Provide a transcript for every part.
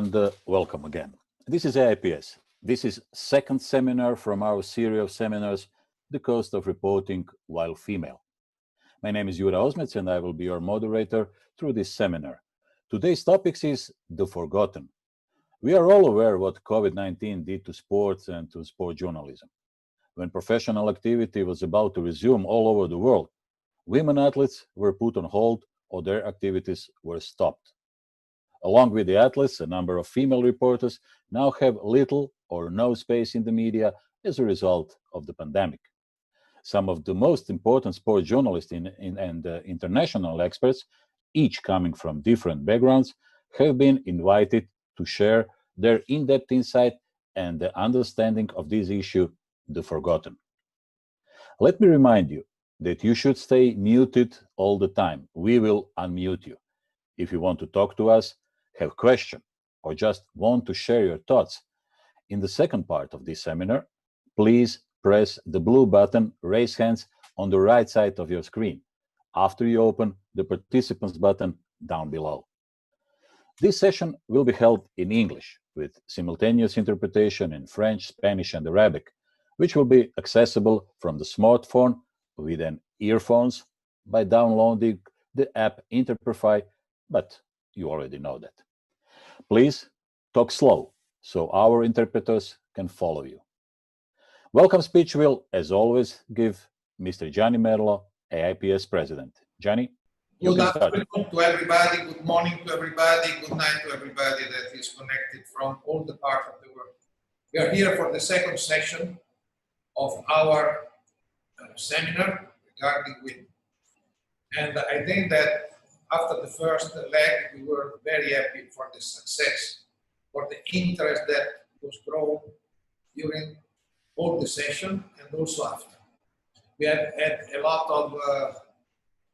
and welcome again. This is AIPS. This is second seminar from our series of seminars, The Cost of Reporting While Female. My name is Jura Ozmec and I will be your moderator through this seminar. Today's topic is The Forgotten. We are all aware what COVID-19 did to sports and to sport journalism. When professional activity was about to resume all over the world, women athletes were put on hold or their activities were stopped. Along with the athletes, a number of female reporters now have little or no space in the media as a result of the pandemic. Some of the most important sports journalists and international experts, each coming from different backgrounds, have been invited to share their in-depth insight and the understanding of this issue, the forgotten. Let me remind you that you should stay muted all the time. We will unmute you. If you want to talk to us, have question, or just want to share your thoughts, in the second part of this seminar, please press the blue button, raise hands, on the right side of your screen, after you open the participants button down below. This session will be held in English, with simultaneous interpretation in French, Spanish, and Arabic, which will be accessible from the smartphone with an earphones by downloading the app Interprefy, but you already know that. Please talk slow so our interpreters can follow you. Welcome speech will, as always, give Mr. Gianni Merlo, AIPS President. Gianni, you can start. Good afternoon to everybody, good morning to everybody, good night to everybody that is connected from all the parts of the world. We are here for the second session of our seminar regarding women. And I think that after the first leg, we were very happy for the success, for the interest that was grown during all the session and also after. We have had a lot of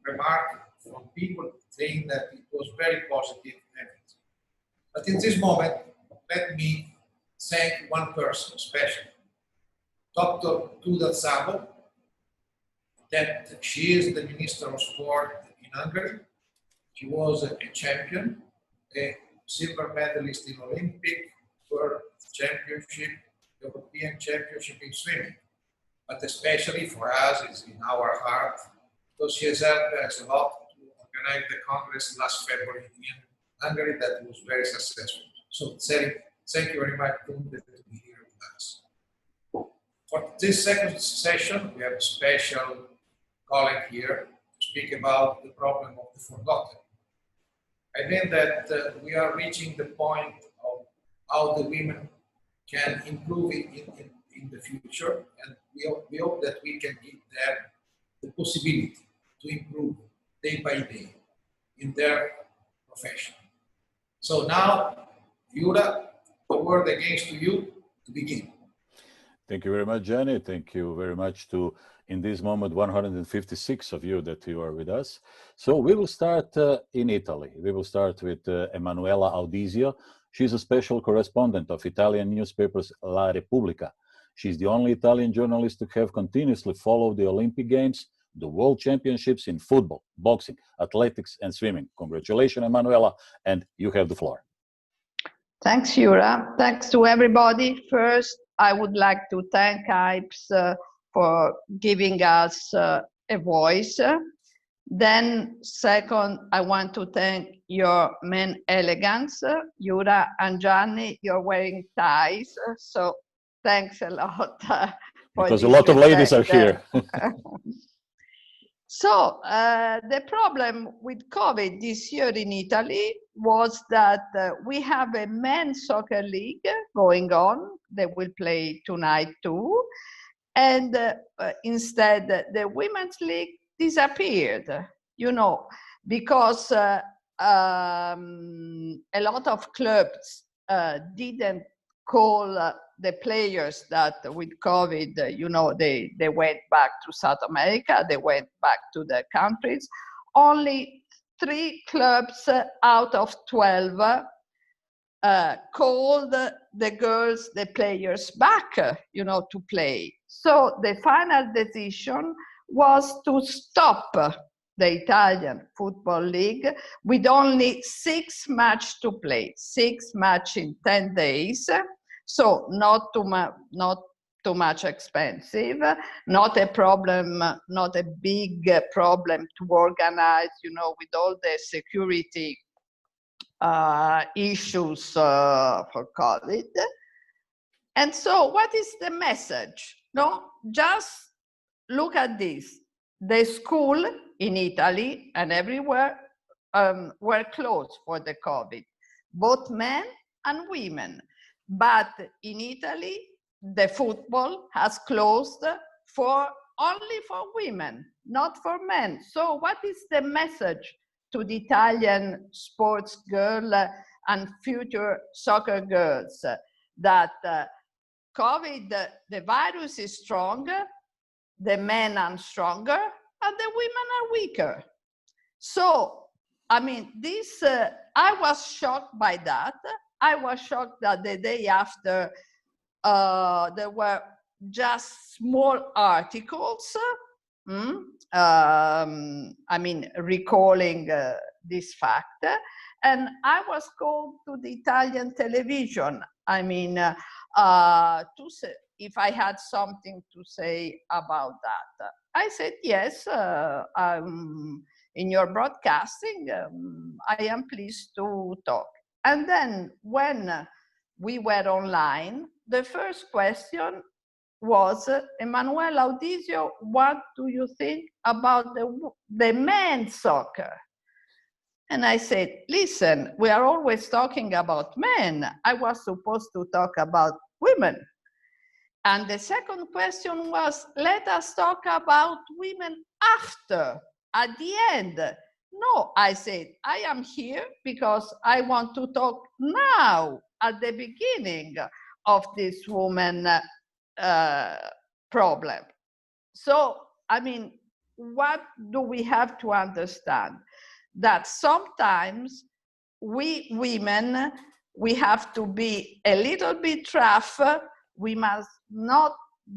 remarks from people saying that it was very positive. But in this moment, let me thank one person especially, Dr. Quota Szabo, that she is the Minister of Sport in Hungary. She was a champion, a silver medalist in Olympic, World Championship, European Championship in swimming. But especially for us, it's in our heart, because she has helped us a lot to organize the Congress last February in Hungary that was very successful. So thank you very much to be here with us. For this second session, we have a special colleague here to speak about the problem of the forgotten. I think that we are reaching the point of how the women can improve in the future, and we hope that we can give them the possibility to improve day by day in their profession. So now, Jura, the word again to you to begin. Thank you very much, Gianni. Thank you very much to, in this moment, 156 of you that you are with us. So we will start in Italy. We will start with Emanuela Audisio. She's a special correspondent of Italian newspapers La Repubblica. She's the only Italian journalist to have continuously followed the Olympic Games, the World Championships in football, boxing, athletics, and swimming. Congratulations, Emanuela, and you have the floor. Thanks, Jura. Thanks to everybody. First, I would like to thank AIPS for giving us a voice. Then, second, I want to thank your men elegance. Jura and Gianni, you're wearing ties, so thanks a lot. Because a lot of ladies are here. So, the problem with COVID this year in Italy was that we have a men's soccer league going on. They will play tonight too. And instead, the women's league disappeared, you know, because a lot of clubs didn't call the players that with COVID, you know, they went back to South America, they went back to their countries. Only 3 clubs out of 12 called the girls, the players back, you know, to play. So the final decision was to stop the Italian Football League, with only 6 matches to play, 6 matches in 10 days. So not too much expensive, not a problem, not a big problem to organize, you know, with all the security issues for COVID. And so what is the message? No, just look at this. The school in Italy and everywhere were closed for the COVID, both men and women. But in Italy, the football has closed only for women, not for men. So what is the message to the Italian sports girl and future soccer girls? That COVID, the virus is stronger, the men are stronger, and the women are weaker. So, I mean, this, I was shocked by that. I was shocked that the day after, there were just small articles, I mean, recalling this fact. And I was called to the Italian television, I mean, to say if I had something to say about that. I said, yes, in your broadcasting, I am pleased to talk. And then when we were online, the first question was, Emanuele Audisio, what do you think about the men's soccer? And I said, listen, we are always talking about men. I was supposed to talk about women. And the second question was, let us talk about women after, at the end. No, I said, I am here because I want to talk now, at the beginning of this woman problem. So, I mean, what do we have to understand? That sometimes we women, we have to be a little bit rough. We must not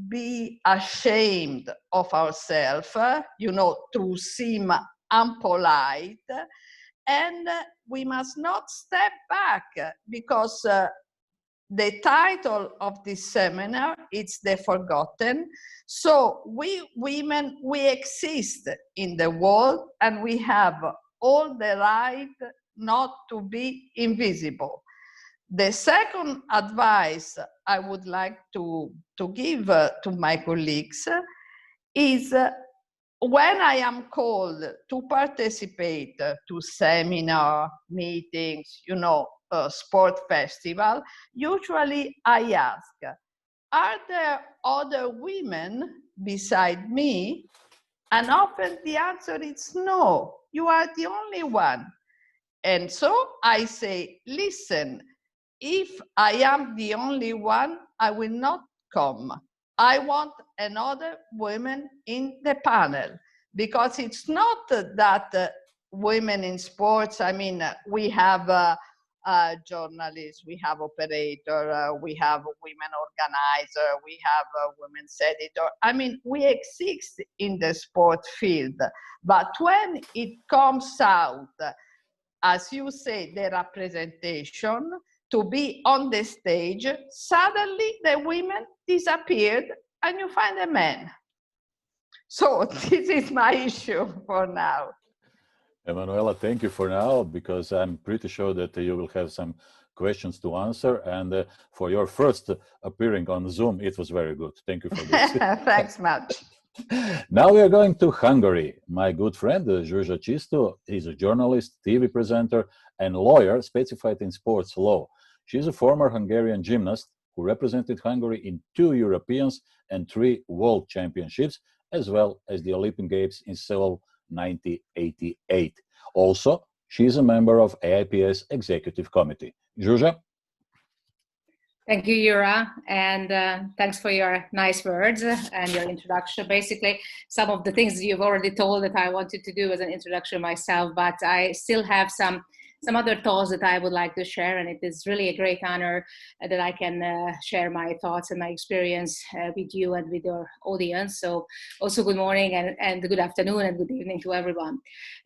be ashamed of ourselves, you know, to seem unpolite. And we must not step back, because the title of this seminar is The Forgotten. So we women, we exist in the world, and we have all the right not to be invisible. The second advice I would like to give to my colleagues is, when I am called to participate to seminar, meetings, you know, sport festival, usually I ask, are there other women beside me? And often the answer is no, you are the only one. And so I say, listen, if I am the only one, I will not come. I want another woman in the panel, because it's not that women in sports, I mean, we have journalists, we have operator, we have women organizer, we have women's editor. I mean, we exist in the sport field, but when it comes out, as you say, the representation, to be on the stage, suddenly the women disappeared and you find a man. So this is my issue for now. Emanuela, thank you for now, because I'm pretty sure that you will have some questions to answer. And for your first appearing on Zoom, it was very good. Thank you for this. Thanks much. Now we are going to Hungary. My good friend, Zsuzsa Achisto, is a journalist, TV presenter, and lawyer specified in sports law. She is a former Hungarian gymnast who represented Hungary in 2 Europeans and 3 World Championships, as well as the Olympic Games in Seoul 1988. Also, she is a member of AIPS Executive Committee. Zsuzsa? Thank you, Yura, and thanks for your nice words and your introduction. Basically, some of the things you've already told that I wanted to do as an introduction myself, but I still have some some other thoughts that I would like to share, and it is really a great honor that I can share my thoughts and my experience with you and with your audience. So also good morning and good afternoon and good evening to everyone.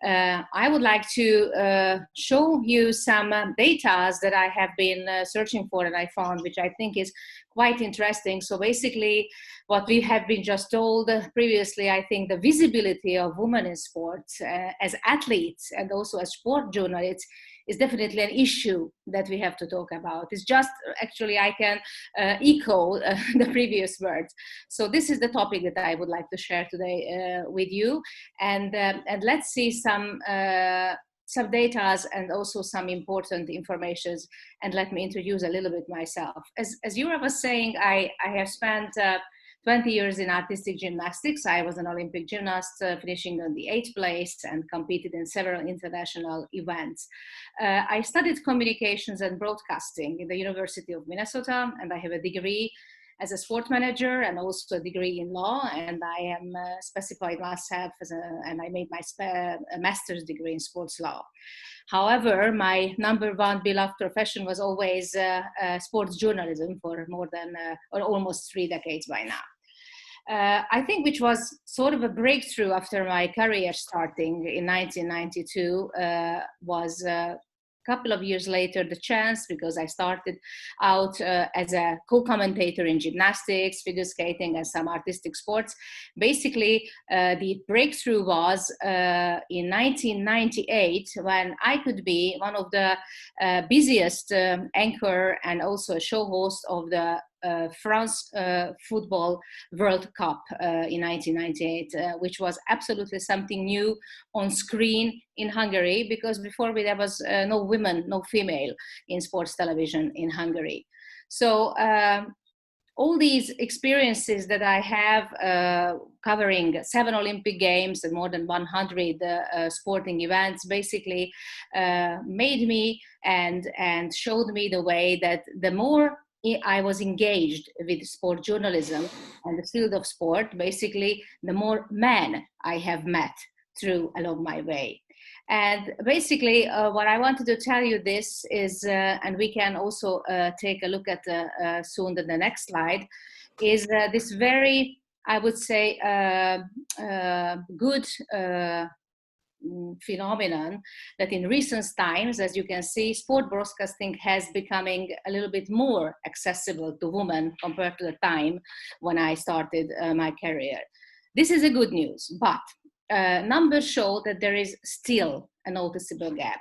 I would like to show you some data that I have been searching for and I found, which I think is quite interesting. So basically, what we have been just told previously, I think the visibility of women in sports as athletes and also as sport journalists is definitely an issue that we have to talk about. It's just, actually, I can echo the previous words. So this is the topic that I would like to share today with you. And let's see some data and also some important informations. And let me introduce a little bit myself. As Yura was saying, I have spent 20 years in artistic gymnastics. I was an Olympic gymnast, finishing on the 8th place and competed in several international events. I studied communications and broadcasting in the University of Minnesota, and I have a degree as a sport manager and also a degree in law, and I am specified myself and I made my master's degree in sports law. However, my number one beloved profession was always sports journalism for more than or almost 3 decades by now. I think which was sort of a breakthrough after my career starting in 1992 was a couple of years later the chance, because I started out as a co-commentator in gymnastics, figure skating, and some artistic sports. Basically, the breakthrough was in 1998 when I could be one of the busiest anchor and also a show host of the France Football World Cup in 1998, which was absolutely something new on screen in Hungary, because before there was no women, no female in sports television in Hungary. So all these experiences that I have covering 7 Olympic Games and more than 100 sporting events basically made me and showed me the way that the more I was engaged with sport journalism and the field of sport, basically, the more men I have met along my way. And basically, what I wanted to tell you this is, and we can also take a look at soon the next slide, is this very, I would say, good phenomenon that in recent times, as you can see, sport broadcasting has becoming a little bit more accessible to women compared to the time when I started my career. This is a good news, but numbers show that there is still a noticeable gap.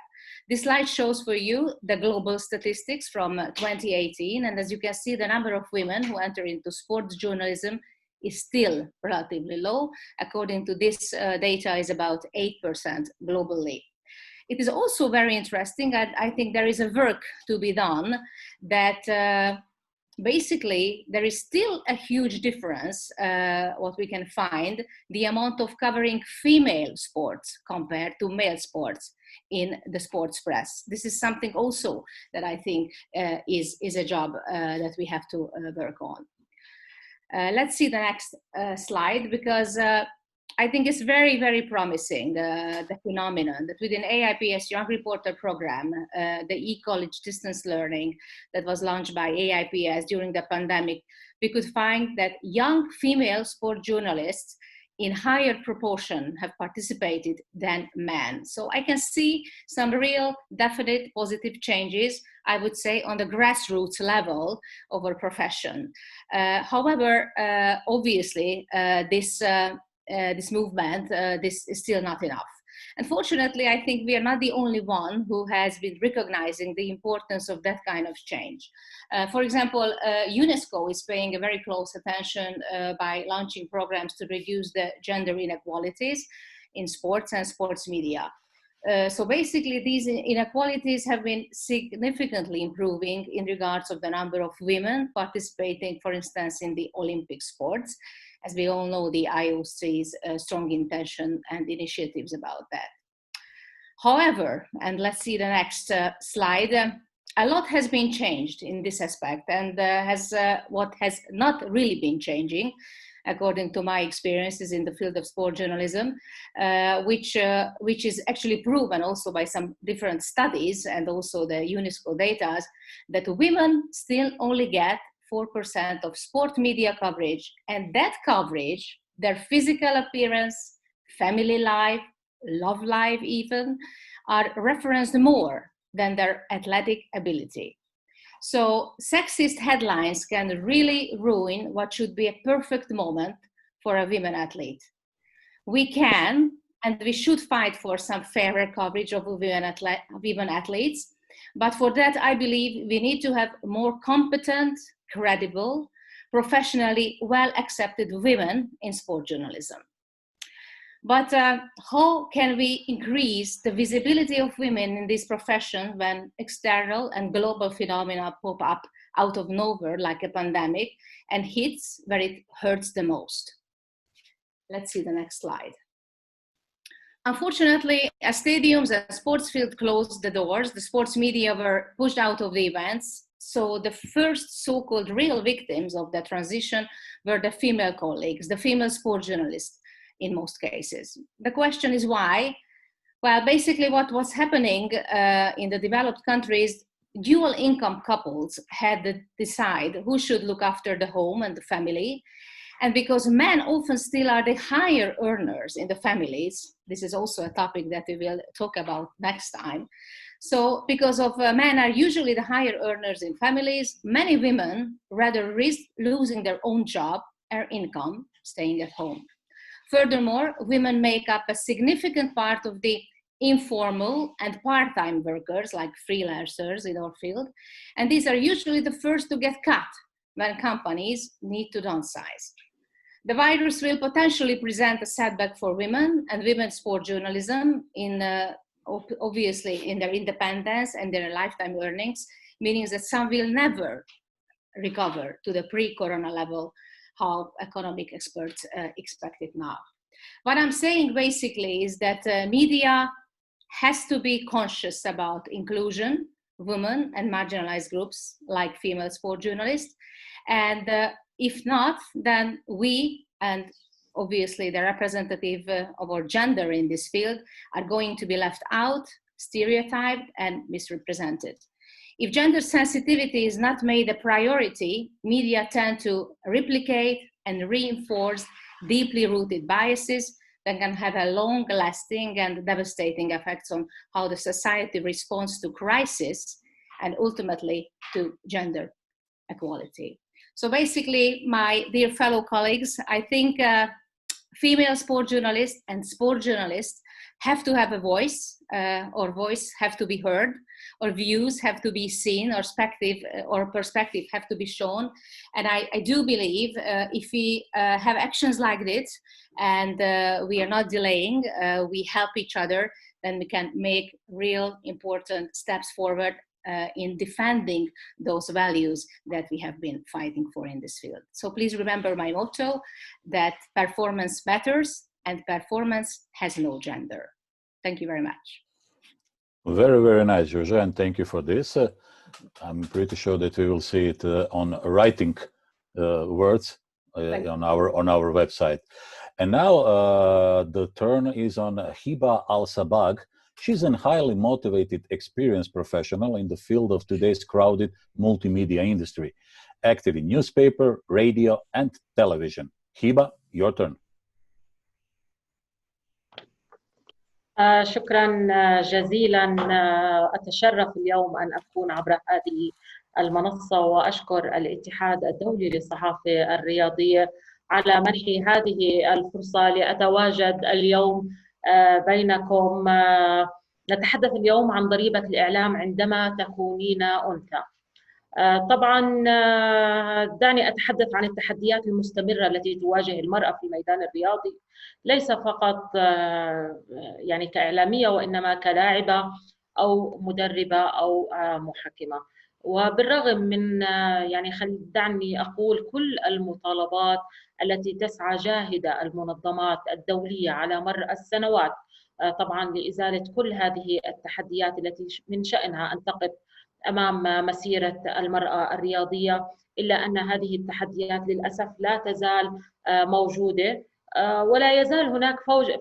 This slide shows for you the global statistics from 2018, and as you can see, the number of women who enter into sports journalism is still relatively low. According to this data, is about 8% globally. It is also very interesting, I think there is a work to be done that basically there is still a huge difference, what we can find, the amount of covering female sports compared to male sports in the sports press. This is something also that I think is a job that we have to work on. Let's see the next slide, because I think it's very, very promising, the phenomenon that within AIPS Young Reporter program, the e-college distance learning that was launched by AIPS during the pandemic, we could find that young female sport journalists in higher proportion have participated than men. So I can see some real definite positive changes, I would say, on the grassroots level of our profession. However, obviously, this movement, this is still not enough. Unfortunately, I think we are not the only one who has been recognizing the importance of that kind of change. For example, UNESCO is paying a very close attention by launching programs to reduce the gender inequalities in sports and sports media. So basically, these inequalities have been significantly improving in regards of the number of women participating, for instance, in the Olympic sports. As we all know, the IOC's strong intention and initiatives about that. However, and let's see the next slide, a lot has been changed in this aspect, and what has not really been changing, according to my experiences in the field of sport journalism, which is actually proven also by some different studies and also the UNESCO data, that women still only get 4% of sport media coverage, and that coverage, their physical appearance, family life, love life even, are referenced more than their athletic ability. So sexist headlines can really ruin what should be a perfect moment for a women athlete. We can and we should fight for some fairer coverage of women athletes, but for that I believe we need to have more competent, credible, professionally well accepted women in sport journalism. But how can we increase the visibility of women in this profession when external and global phenomena pop up out of nowhere like a pandemic and hits where it hurts the most? Let's see the next slide. Unfortunately, as stadiums and sports fields closed the doors, the sports media were pushed out of the events. So the first so-called real victims of the transition were the female colleagues, the female sport journalists in most cases. The question is why? Well, basically what was happening in the developed countries, dual income couples had to decide who should look after the home and the family. And because men often still are the higher earners in the families, this is also a topic that we will talk about next time. So because of men are usually the higher earners in families, many women rather risk losing their own job or income staying at home. Furthermore, women make up a significant part of the informal and part-time workers like freelancers in our field, and these are usually the first to get cut when companies need to downsize. The virus will potentially present a setback for women and women's sport journalism in obviously in their independence and their lifetime earnings, meaning that some will never recover to the pre-corona level, how economic experts expect it now. What I'm saying basically is that media has to be conscious about inclusion, women and marginalized groups like female sport journalists. And if not, then we, and obviously the representative of our gender in this field, are going to be left out, stereotyped and misrepresented. If gender sensitivity is not made a priority, media tend to replicate and reinforce deeply rooted biases that can have a long-lasting and devastating effects on how the society responds to crisis and ultimately to gender equality. So basically, my dear fellow colleagues, I think female sport journalists and sport journalists have to have a voice, or voice have to be heard, or views have to be seen, or perspective have to be shown. And I do believe if we have actions like this and we are not delaying, we help each other, then we can make real important steps forward in defending those values that we have been fighting for in this field. So please remember my motto, that performance matters and performance has no gender. Thank you very much. Very, very nice, Georgia, and thank you for this. I'm pretty sure that we will see it on writing words on our website. And now the turn is on Hiba Al-Sabag. She's a highly motivated, experienced professional in the field of today's crowded multimedia industry, active in newspaper, radio, and television. Hiba, your turn. شكرا جزيلا. أتشرف اليوم أن أكون عبر هذه المنصة، وأشكر الاتحاد الدولي للصحافة الرياضية على منحي هذه الفرصة لأتواجد اليوم بينكم. نتحدث اليوم عن ضريبة الإعلام عندما تكونين أنثى. طبعا دعني أتحدث عن التحديات المستمرة التي تواجه المرأة في الميدان الرياضي، ليس فقط يعني كإعلامية، وإنما كلاعبة أو مدربة أو محكمة. وبالرغم من يعني دعني أقول كل المطالبات التي تسعى جاهدة المنظمات الدولية على مر السنوات طبعا لإزالة كل هذه التحديات التي من شأنها أن تقف أمام مسيرة المرأة الرياضية، إلا أن هذه التحديات للأسف لا تزال موجودة، ولا يزال هناك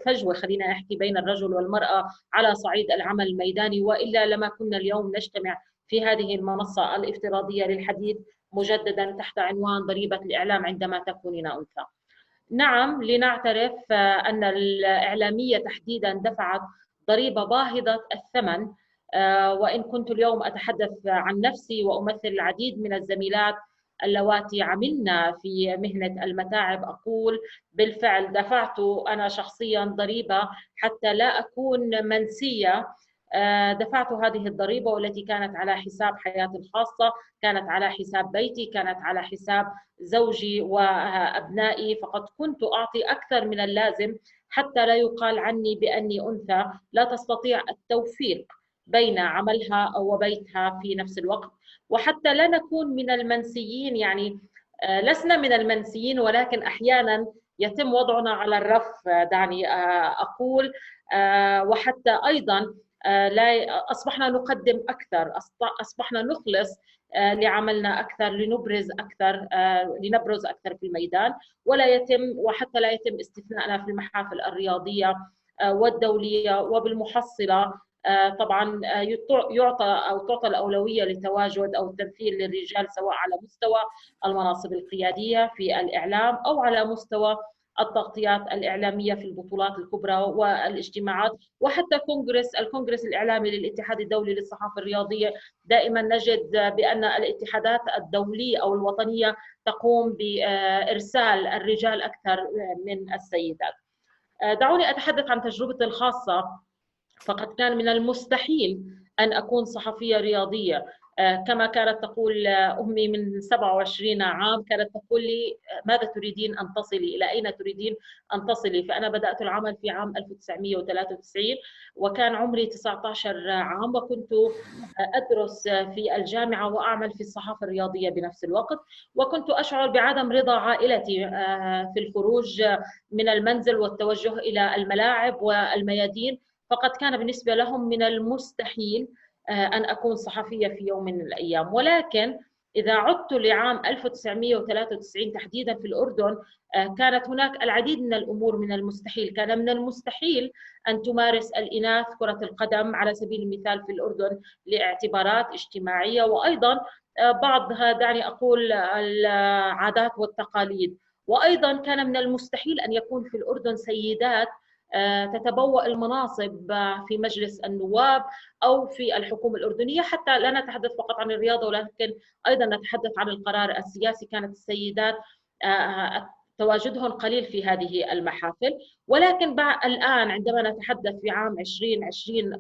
فجوة خلينا نحكي بين الرجل والمرأة على صعيد العمل الميداني، وإلا لما كنا اليوم نجتمع في هذه المنصة الافتراضية للحديث مجددا تحت عنوان ضريبة الإعلام عندما تكونين أنثى. نعم، لنعترف أن الإعلامية تحديدا دفعت ضريبة باهظة الثمن، وإن كنت اليوم أتحدث عن نفسي وأمثل العديد من الزميلات اللواتي عملنا في مهنة المتاعب، أقول بالفعل دفعت أنا شخصيا ضريبة حتى لا أكون منسية. دفعت هذه الضريبة والتي كانت على حساب حياتي الخاصة، كانت على حساب بيتي، كانت على حساب زوجي وأبنائي، فقد كنت أعطي أكثر من اللازم حتى لا يقال عني بأني أنثى لا تستطيع التوفيق بين عملها وبيتها في نفس الوقت، وحتى لا نكون من المنسيين. يعني لسنا من المنسيين، ولكن أحيانا يتم وضعنا على الرف، دعني أقول، وحتى أيضا لا أصبحنا نقدم أكثر، أصبحنا نخلص لعملنا أكثر، لنبرز أكثر في الميدان، وحتى لا يتم استثناءنا في المحافل الرياضية والدولية. وبالمحصلة طبعا تعطى الأولوية للتواجد أو التمثيل للرجال، سواء على مستوى المناصب القيادية في الإعلام أو على مستوى التغطيات الإعلامية في البطولات الكبرى والاجتماعات، وحتى الكونغرس الإعلامي للاتحاد الدولي للصحافة الرياضية. دائما نجد بأن الاتحادات الدولية أو الوطنية تقوم بإرسال الرجال أكثر من السيدات. دعوني أتحدث عن تجربتي الخاصة. فقد كان من المستحيل أن أكون صحفية رياضية. كما كانت تقول أمي من 27 عام، كانت تقول لي: ماذا تريدين أن تصلي؟ إلى أين تريدين أن تصلي؟ فأنا بدأت العمل في عام 1993 وكان عمري 19 عام، وكنت أدرس في الجامعة وأعمل في الصحافة الرياضية بنفس الوقت، وكنت أشعر بعدم رضا عائلتي في الخروج من المنزل والتوجه إلى الملاعب والميادين، فقد كان بالنسبة لهم من المستحيل أن أكون صحفية في يوم من الأيام. ولكن إذا عدت لعام 1993 تحديدا في الأردن، كانت هناك العديد من الأمور من المستحيل. كان من المستحيل أن تمارس الإناث كرة القدم على سبيل المثال في الأردن لاعتبارات اجتماعية، وأيضا بعضها دعني أقول العادات والتقاليد. وأيضا كان من المستحيل أن يكون في الأردن سيدات تتبوأ المناصب في مجلس النواب أو في الحكومة الأردنية. حتى لا نتحدث فقط عن الرياضة، ولكن أيضا نتحدث عن القرار السياسي. كانت السيدات تواجدهن قليل في هذه المحافل. ولكن الآن عندما نتحدث في عام 2020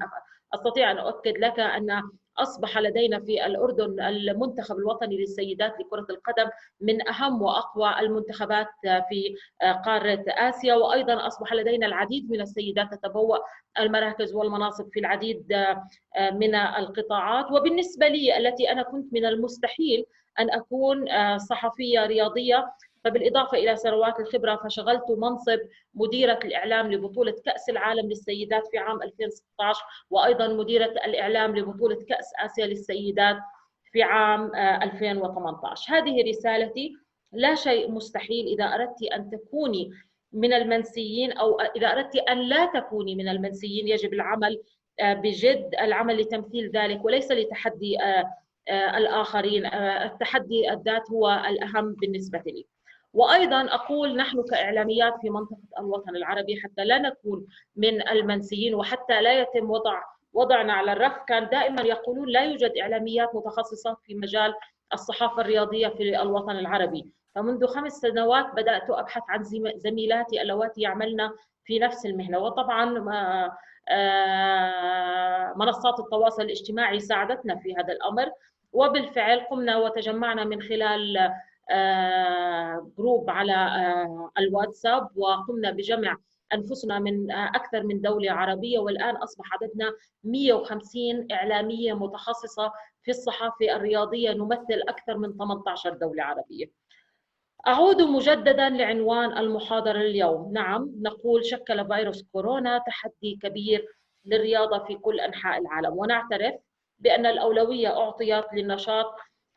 أستطيع أن أؤكد لك أن أصبح لدينا في الأردن المنتخب الوطني للسيدات لكرة القدم من أهم وأقوى المنتخبات في قارة آسيا، وأيضا أصبح لدينا العديد من السيدات تتبوأ المراكز والمناصب في العديد من القطاعات. وبالنسبة لي التي أنا كنت من المستحيل أن أكون صحفية رياضية، فبالإضافة إلى سنوات الخبرة فشغلت منصب مديرة الإعلام لبطولة كأس العالم للسيدات في عام 2016، وأيضا مديرة الإعلام لبطولة كأس آسيا للسيدات في عام 2018. هذه رسالتي: لا شيء مستحيل. إذا أردت أن تكوني من المنسيين أو إذا أردت أن لا تكوني من المنسيين، يجب العمل بجد، العمل لتمثيل ذلك وليس لتحدي الآخرين. التحدي الذات هو الأهم بالنسبة لي. وأيضا أقول: نحن كإعلاميات في منطقة الوطن العربي حتى لا نكون من المنسيين وحتى لا يتم وضعنا على الرف، كان دائما يقولون لا يوجد إعلاميات متخصصة في مجال الصحافة الرياضية في الوطن العربي. فمنذ 5 سنوات بدأت أبحث عن زميلاتي اللواتي يعملن في نفس المهنة، وطبعا منصات التواصل الاجتماعي ساعدتنا في هذا الأمر. وبالفعل قمنا وتجمعنا من خلال جروب على الواتساب، وقمنا بجمع أنفسنا من أكثر من دولة عربية، والآن أصبح عددنا 150 إعلامية متخصصة في الصحافة الرياضية، نمثل أكثر من 18 دولة عربية. أعود مجددا لعنوان المحاضرة اليوم. نعم، نقول: شكل فيروس كورونا تحدي كبير للرياضة في كل أنحاء العالم، ونعترف بأن الأولوية أعطيت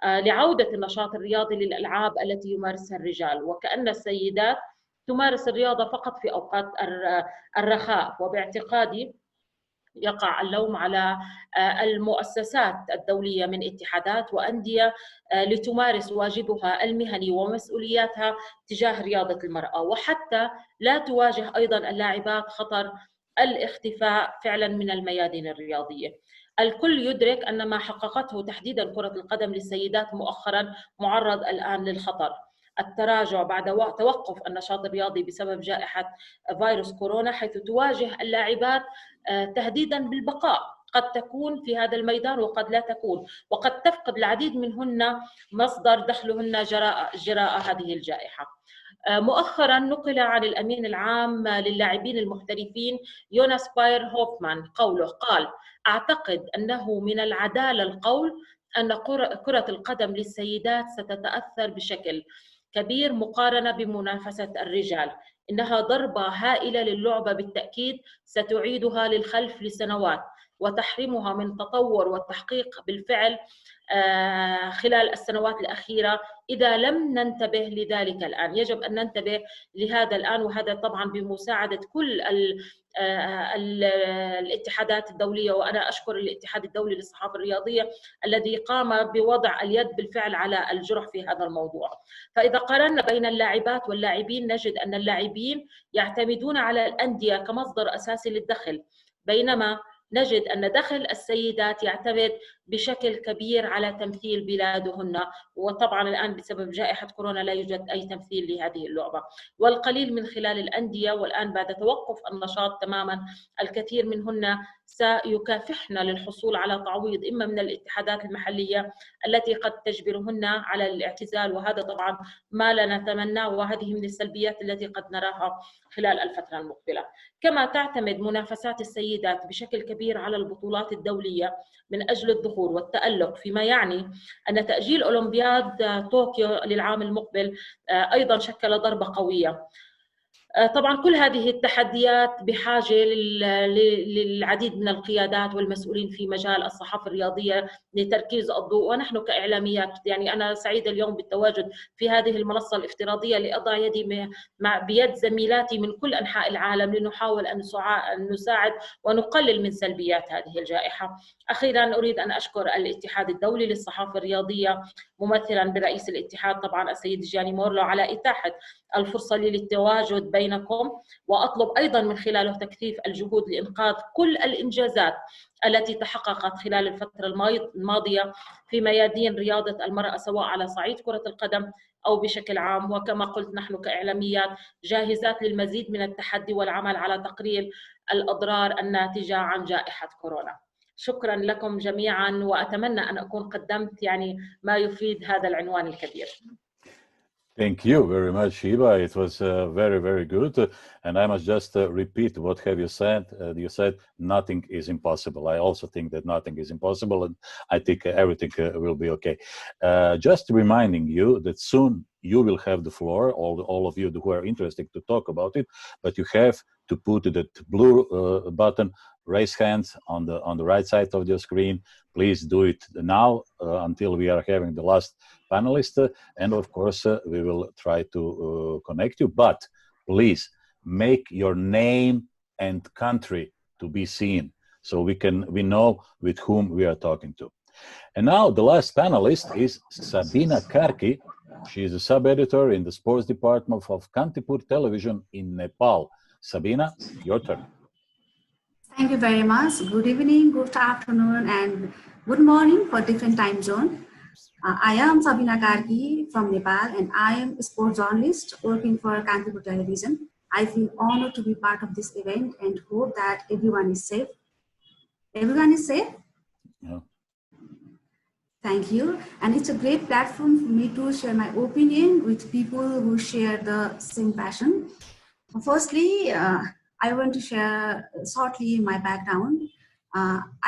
لعودة النشاط الرياضي للألعاب التي يمارسها الرجال، وكأن السيدات تمارس الرياضة فقط في أوقات الرخاء. وباعتقادي يقع اللوم على المؤسسات الدولية من اتحادات وأندية لتمارس واجبها المهني ومسؤولياتها تجاه رياضة المرأة، وحتى لا تواجه أيضا اللاعبات خطر الاختفاء فعلا من الميادين الرياضية. الكل يدرك أن ما حققته تحديدا كرة القدم للسيدات مؤخرا معرض الآن للخطر. التراجع بعد توقف النشاط الرياضي بسبب جائحة فيروس كورونا، حيث تواجه اللاعبات تهديدا بالبقاء، قد تكون في هذا الميدان وقد لا تكون، وقد تفقد العديد منهن مصدر دخلهن جراء هذه الجائحة. مؤخرا نقل عن الأمين العام للاعبين المحترفين يوناس باير هوفمان قال: أعتقد أنه من العدالة القول أن كرة القدم للسيدات ستتأثر بشكل كبير مقارنة بمنافسة الرجال. إنها ضربة هائلة للعبة بالتأكيد، ستعيدها للخلف لسنوات وتحرمها من التطور والتحقيق بالفعل خلال السنوات الأخيرة إذا لم ننتبه لذلك الآن. يجب أن ننتبه لهذا الآن، وهذا طبعا بمساعدة كل الاتحادات الدولية. وأنا أشكر الاتحاد الدولي للصحافة الرياضية الذي قام بوضع اليد بالفعل على الجرح في هذا الموضوع. فإذا قارنا بين اللاعبات واللاعبين نجد أن اللاعبين يعتمدون على الأندية كمصدر أساسي للدخل، بينما نجد أن دخل السيدات يعتمد بشكل كبير على تمثيل بلادهن، وطبعا الآن بسبب جائحة كورونا لا يوجد أي تمثيل لهذه اللعبة، والقليل من خلال الأندية. والآن بعد توقف النشاط تماما الكثير منهن سيكافحن للحصول على تعويض إما من الاتحادات المحلية التي قد تجبرهن على الاعتزال، وهذا طبعا ما لا نتمناه، وهذه من السلبيات التي قد نراها خلال الفترة المقبلة. كما تعتمد منافسات السيدات بشكل كبير على البطولات الدولية من أجل الظهور والتألق، فيما يعني أن تأجيل أولمبياد طوكيو للعام المقبل أيضا شكل ضربة قوية. طبعا كل هذه التحديات بحاجة للعديد من القيادات والمسؤولين في مجال الصحافة الرياضية لتركيز الضوء. ونحن كإعلاميات يعني أنا سعيدة اليوم بالتواجد في هذه المنصة الافتراضية لأضع يدي بيد زميلاتي من كل أنحاء العالم لنحاول أن نساعد ونقلل من سلبيات هذه الجائحة. أخيرا أريد أن أشكر الاتحاد الدولي للصحافة الرياضية ممثلا برئيس الاتحاد طبعا السيد جاني مورلو على إتاحة الفرصة للتواجد بينكم، وأطلب أيضا من خلاله تكثيف الجهود لإنقاذ كل الإنجازات التي تحققت خلال الفترة الماضية في ميادين رياضة المرأة سواء على صعيد كرة القدم أو بشكل عام. وكما قلت نحن كإعلاميات جاهزات للمزيد من التحدي والعمل على تقليل الأضرار الناتجة عن جائحة كورونا. شكرا لكم جميعا، وأتمنى أن أكون قدمت يعني ما يفيد هذا العنوان الكبير. Thank you very much, Shiva. It was very, very good. And I must just repeat what have you said. You said nothing is impossible. I also think that nothing is impossible, and I think everything will be okay. Just reminding you that soon you will have the floor, all of you who are interested to talk about it, but you have to put that blue button, raise hands on the right side of your screen. Please do it now until we are having the last panelist, and of course we will try to connect you, but please make your name and country to be seen so we know with whom we are talking to. And now the last panelist is Sabina Karki. She is a sub-editor in the sports department of Kantipur Television in Nepal. Sabina, your turn. Thank you very much. Good evening, good afternoon, and good morning for different time zone. I am Sabina Karki from Nepal, and I am a sports journalist working for Kantipur Television. I feel honored to be part of this event and hope that everyone is safe. Everyone is safe? Yeah. Thank you. And it's a great platform for me to share my opinion with people who share the same passion. Firstly, I want to share shortly my background.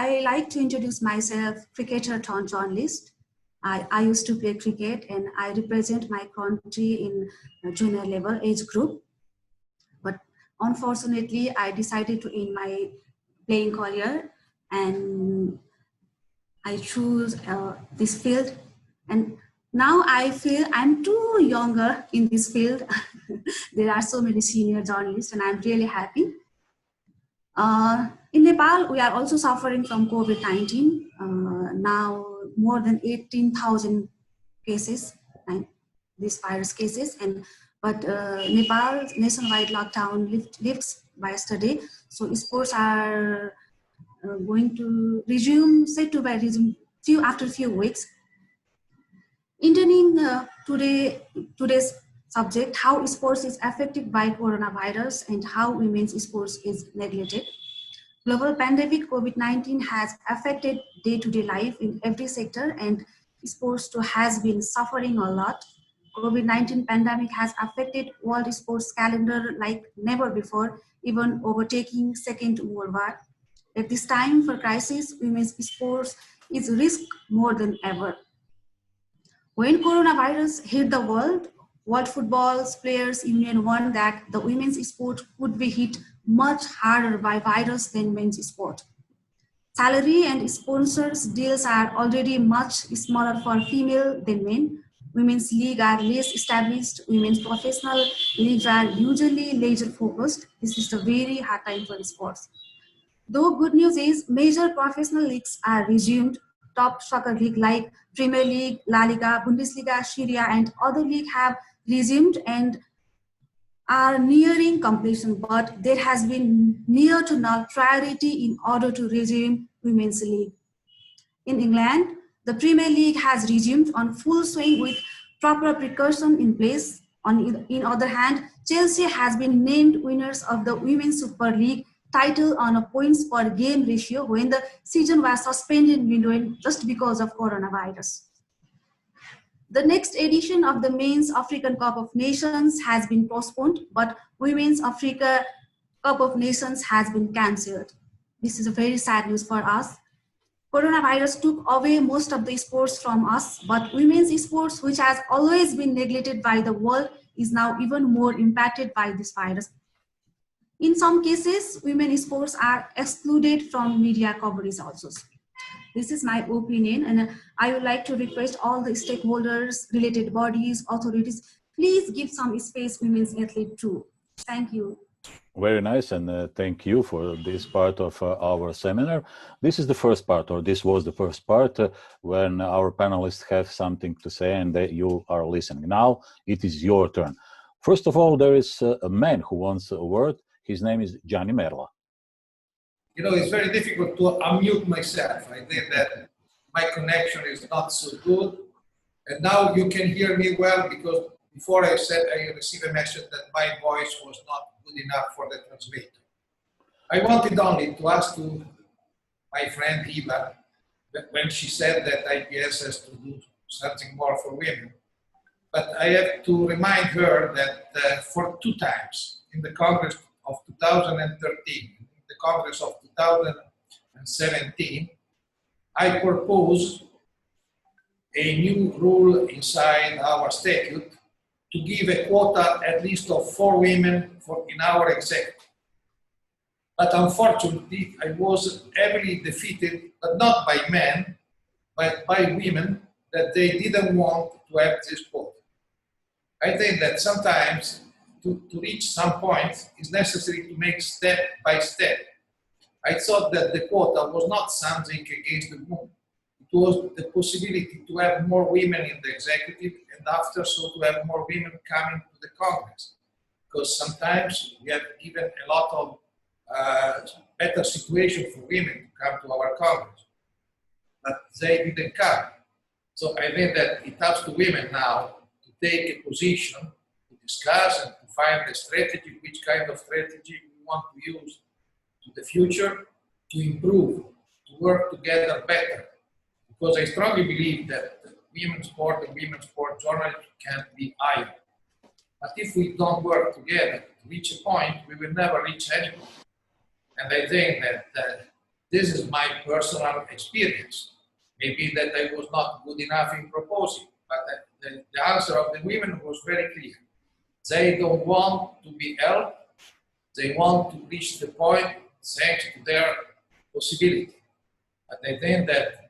I like to introduce myself, cricketer turned journalist. I used to play cricket and I represent my country in junior level age group. But unfortunately, I decided to end my playing career and I choose this field. And now I feel I'm too younger in this field. There are so many senior journalists, and I'm really happy. In Nepal, we are also suffering from COVID-19. Now, more than 18,000 cases, and these virus cases, but Nepal's nationwide lockdown lifts by yesterday. So sports are going to resume, said to resume after few weeks. Intending today's subject, how sports is affected by coronavirus and how women's sports is neglected. Global pandemic COVID-19 has affected day-to-day life in every sector, and sports too has been suffering a lot. COVID-19 pandemic has affected world sports calendar like never before, even overtaking Second World War. At this time for crisis, women's sports is risk more than ever. When coronavirus hit the world, World Football Players Union warned that the women's sport would be hit much harder by virus than men's sport. Salary and sponsors deals are already much smaller for female than men. Women's leagues are less established. Women's professional leagues are usually leisure focused. This is a very hard time for sports. Though good news is major professional leagues are resumed. Top soccer league like Premier League, La Liga, Bundesliga, Syria, and other leagues have resumed and are nearing completion, but there has been near to null priority in order to resume women's league. In England, the Premier League has resumed on full swing with proper precaution in place. In other hand, Chelsea has been named winners of the Women's Super League title on a points per game ratio when the season was suspended midway just because of coronavirus. The next edition of the Men's African Cup of Nations has been postponed, but Women's Africa Cup of Nations has been cancelled. This is a very sad news for us. Coronavirus took away most of the sports from us, but women's sports, which has always been neglected by the world, is now even more impacted by this virus. In some cases, women's sports are excluded from media coverage also. This is my opinion, and I would like to request all the stakeholders, related bodies, authorities, please give some space women's athlete too. Thank you. Very nice, and thank you for this part of our seminar. This is the first part, or this was the first part, when our panelists have something to say and you are listening. Now it is your turn. First of all, there is a man who wants a word. His name is Gianni Merla. You know, it's very difficult to unmute myself. I think that my connection is not so good. And now you can hear me well, because before I said I received a message that my voice was not good enough for the translator. I wanted only to ask to my friend Eva, that when she said that IPS has to do something more for women, but I have to remind her that for 2 times in the Congress of 2013, the Congress of 2017, I proposed a new rule inside our statute to give a quota at least of 4 women in our executive. But unfortunately, I was heavily defeated, but not by men, but by women, that they didn't want to have this quota. I think that sometimes to reach some point, it's necessary to make step by step. I thought that the quota was not something against the woman. It was the possibility to have more women in the executive, and after so to have more women coming to the Congress. Because sometimes we have given a lot of better situation for women to come to our Congress, but they didn't come. So I think that it helps the women now to take a position, to discuss and to find a strategy, which kind of strategy we want to use to the future to improve, to work together better. Because I strongly believe that women's sport and women's sport journalism can be higher. But if we don't work together to reach a point, we will never reach anyone. And I think that this is my personal experience. Maybe that I was not good enough in proposing, but the answer of the women was very clear. They don't want to be helped. They want to reach the point thanks to their possibility. But I think that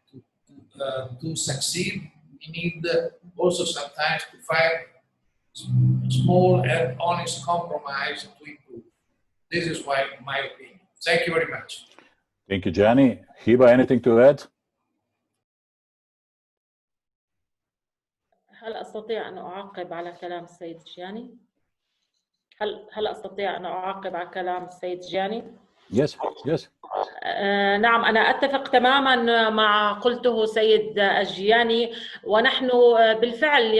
to succeed, we need also sometimes to find small and honest compromise to improve. This is my opinion. Thank you very much. Thank you, Gianni. Hiba, anything to add? هل أستطيع أن أعقب على كلام السيد جياني؟ هل أستطيع أن أعقب على كلام السيد جياني؟ Yes, yes. نعم، أنا أتفق تماما مع قلته سيد الجياني، ونحن بالفعل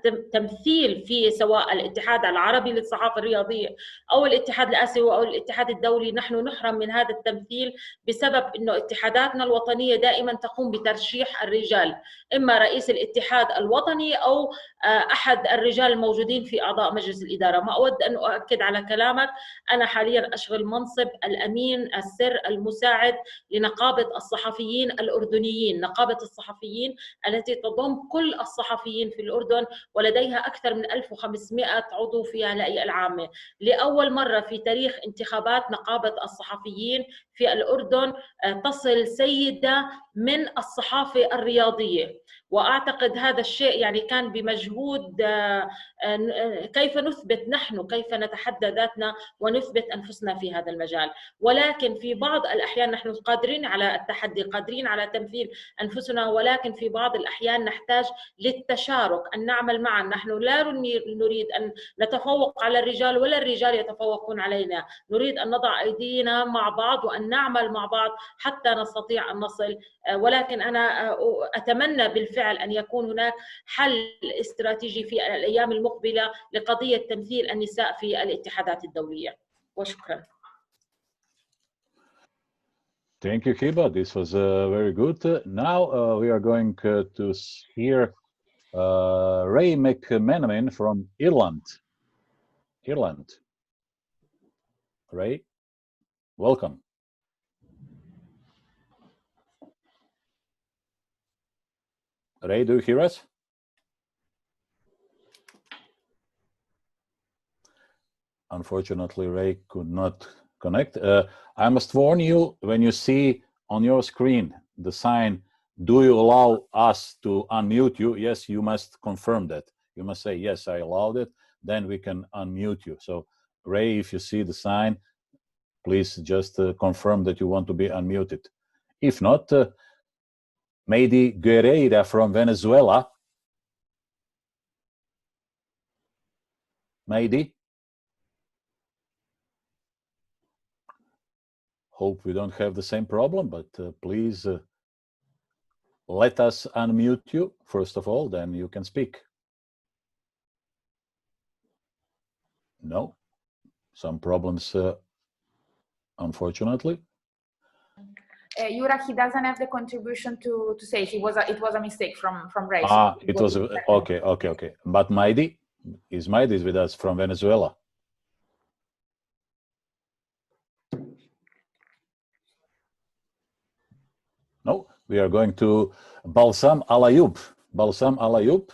التمثيل في سواء الاتحاد العربي للصحافة الرياضية أو الاتحاد الآسيوي أو الاتحاد الدولي، نحن نحرم من هذا التمثيل بسبب أنه اتحاداتنا الوطنية دائما تقوم بترشيح الرجال، إما رئيس الاتحاد الوطني أو أحد الرجال الموجودين في أعضاء مجلس الإدارة. ما أود أن أؤكد على كلامك، أنا حاليا أشغل منصب الأمين السر المساعد لنقابة الصحفيين الأردنيين، نقابة الصحفيين التي تضم كل الصحفيين في الأردن ولديها أكثر من 1500 عضو فيها الهيئة العامة. لأول مرة في تاريخ انتخابات نقابة الصحفيين في الأردن تصل سيدة من الصحافة الرياضية، وأعتقد هذا الشيء يعني كان بمجهود كيف نثبت نحن، كيف نتحدى ذاتنا ونثبت أنفسنا في هذا المجال. ولكن في بعض الأحيان نحن قادرين على التحدي، قادرين على تمثيل أنفسنا، ولكن في بعض الأحيان نحتاج للتشارك، أن نعمل معا. نحن لا نريد أن نتفوق على الرجال ولا الرجال يتفوقون علينا، نريد أن نضع أيدينا مع بعض وأن نعمل مع بعض حتى نستطيع أن نصل. ولكن أنا أتمنى بالفعل أن يكون هناك حل استراتيجي في الأيام المقبلة لقضية تمثيل النساء في الاتحادات الدولية. وشكرا. Thank you, Hiba. This was very good. Now we are going to hear Ray McManaman from Ireland. Ray, welcome. Ray, do you hear us? Unfortunately, Ray could not connect. I must warn you, when you see on your screen the sign, do you allow us to unmute you? Yes, you must confirm that. You must say, yes, I allowed it. Then we can unmute you. So, Ray, if you see the sign, please just confirm that you want to be unmuted. If not, Maybe Guerreira from Venezuela. Maybe. Hope we don't have the same problem, but please let us unmute you first of all, then you can speak. No, some problems, unfortunately. Yura, he doesn't have the contribution to say. It was a mistake from Ray. Ah, it was okay. But Maidi is with us from Venezuela. No, we are going to Balsam Alayub. Balsam Alayub.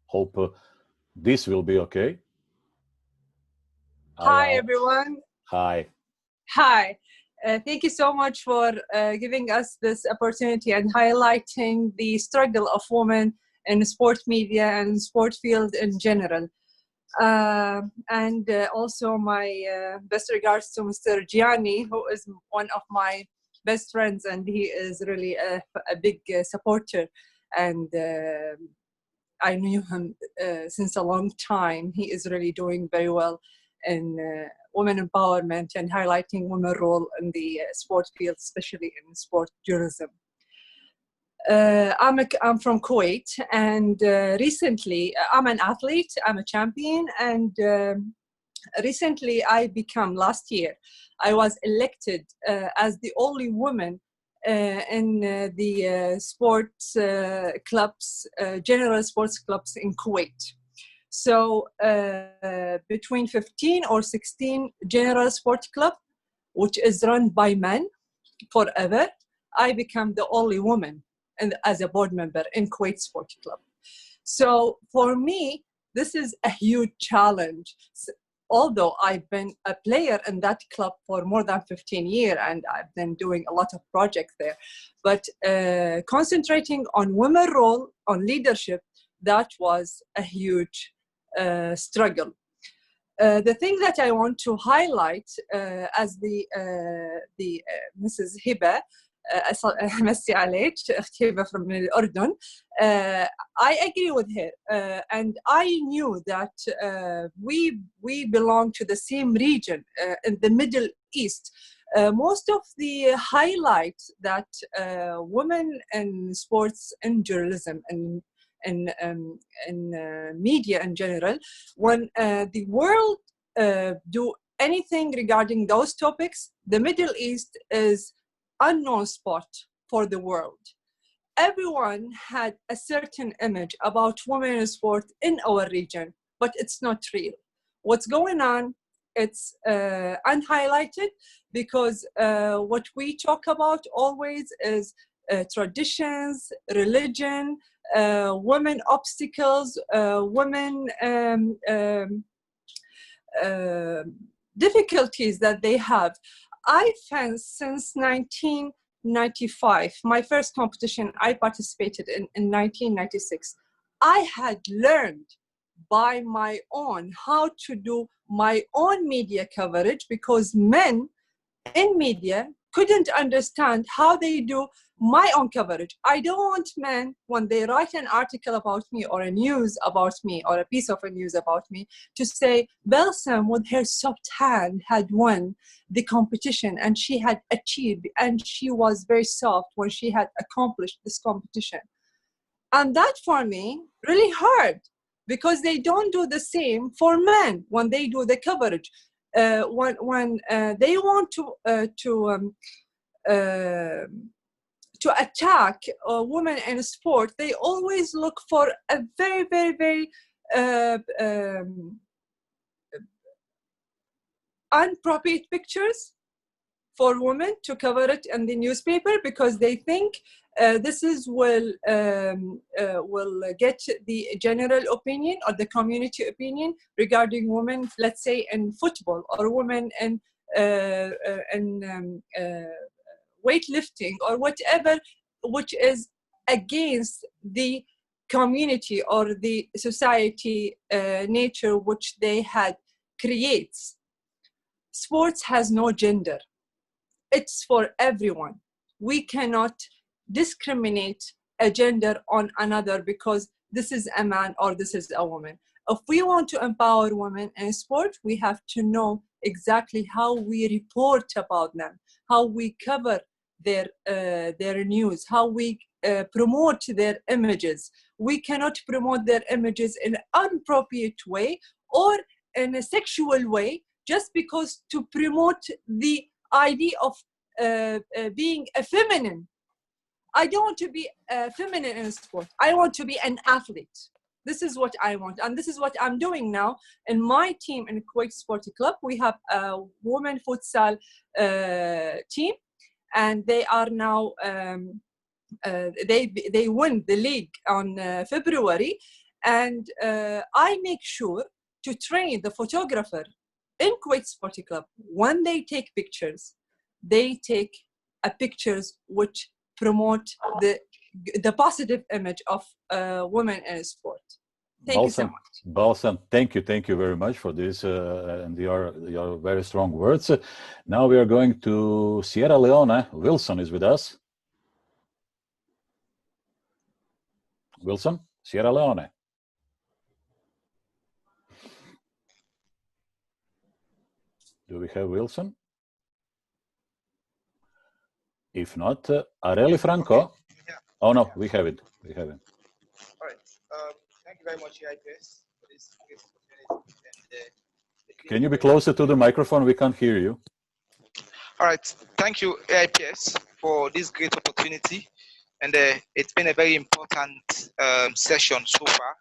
Hope this will be okay. Hi, everyone. Hi. Hi. Thank you so much for giving us this opportunity and highlighting the struggle of women in sport media and sport field in general. And also my best regards to Mr. Gianni, who is one of my best friends, and he is really a big supporter. And I knew him since a long time. He is really doing very well in women empowerment and highlighting women's role in the sport field, especially in sport journalism. I'm from Kuwait, and recently I'm an athlete, I'm a champion, and recently last year, I was elected as the only woman in the sports clubs, general sports clubs in Kuwait. So between 15 or 16 general sport club, which is run by men forever, I become the only woman as a board member in Kuwait Sport Club. So for me, this is a huge challenge. Although I've been a player in that club for more than 15 years and I've been doing a lot of projects there, but concentrating on women's role, on leadership, that was a huge struggle. The thing that I want to highlight as the Mrs. Hiba, أمسي عليك أختي هبة from الأردن, I agree with her, and I knew that we belong to the same region in the Middle East. Most of the highlights that women in sports and journalism and media in general, when the world do anything regarding those topics, the Middle East is unknown spot for the world. Everyone had a certain image about women in sport in our region, but it's not real. What's going on, it's unhighlighted, because what we talk about always is traditions, religion, women obstacles, women difficulties that they have. I found since 1995, my first competition I participated in 1996, I had learned by my own how to do my own media coverage, because men in media couldn't understand how they do my own coverage. I don't want men, when they write an article about me or a news about me or a piece of a news about me, to say Balsam with her soft hand had won the competition and she had achieved, and she was very soft when she had accomplished this competition. And that for me really hurt, because they don't do the same for men when they do the coverage. When they want to attack women in sport, they always look for a very, very, very inappropriate pictures for women to cover it in the newspaper, because they think this is will get the general opinion or the community opinion regarding women, let's say in football, or women in weightlifting or whatever, which is against the community or the society nature which they had creates. Sports has no gender. It's for everyone. We cannot discriminate a gender on another because this is a man or this is a woman. If we want to empower women in sport, we have to know exactly how we report about them, how we cover their news, how we promote their images. We cannot promote their images in an inappropriate way or in a sexual way just because to promote the idea of being a feminine. I don't want to be feminine in sport. I want to be an athlete. This is what I want. And this is what I'm doing now. In my team in Kuwait Sporty Club, we have a women futsal team. And they are now, they win the league on February. And I make sure to train the photographer in Kuwait Sporty Club. When they take pictures, they take pictures which promote the positive image of women in sport. Thank you so much. Balsam, thank you very much for this and your very strong words. Now we are going to Sierra Leone. Wilson is with us. Wilson, Sierra Leone. Do we have Wilson? If not, Areli Franco. Okay. Yeah. Oh no, we have it. We have it. All right. Thank you very much, AIPS, for this great opportunity. Can you be closer to the microphone? We can't hear you. All right. Thank you, AIPS, for this great opportunity. And it's been a very important session so far.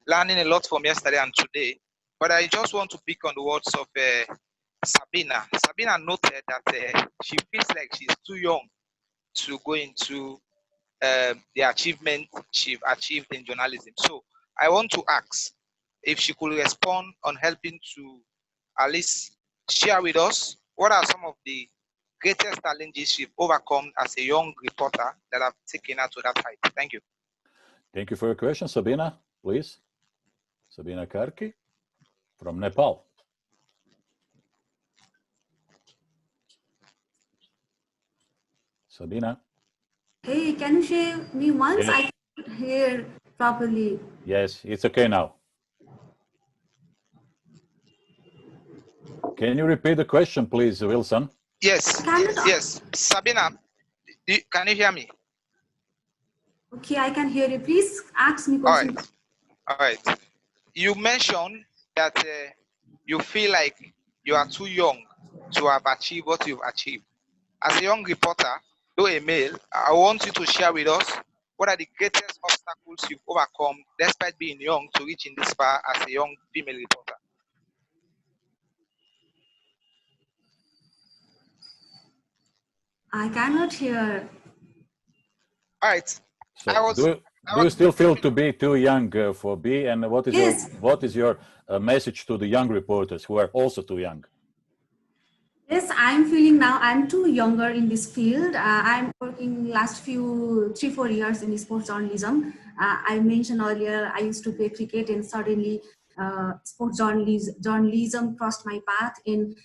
Learning a lot from yesterday and today. But I just want to pick on the words of Sabina. Sabina noted that she feels like she's too young to go into the achievement she's achieved in journalism. So I want to ask if she could respond on helping to at least share with us what are some of the greatest challenges she's overcome as a young reporter that have taken her to that height. Thank you. Thank you for your question, Sabina. Please, Sabina Karki from Nepal. Sabina. Hey, can you share me once? Yes. I can't hear properly. Yes, it's okay now. Can you repeat the question, please, Wilson? Yes, yes. Sabina, can you hear me? Okay, I can hear you. Please ask me question. All right. You mentioned that you feel like you are too young to have achieved what you've achieved. As a young reporter, though a male, I want you to share with us what are the greatest obstacles you've overcome despite being young to reaching this far as a young female reporter. I cannot hear. All right. So do you still feel to be too young for B? And what is your message to the young reporters who are also too young? Yes, I'm feeling now I'm too younger in this field. I'm working last 3-4 years in sports journalism. I mentioned earlier I used to play cricket, and suddenly sports journalism crossed my path. In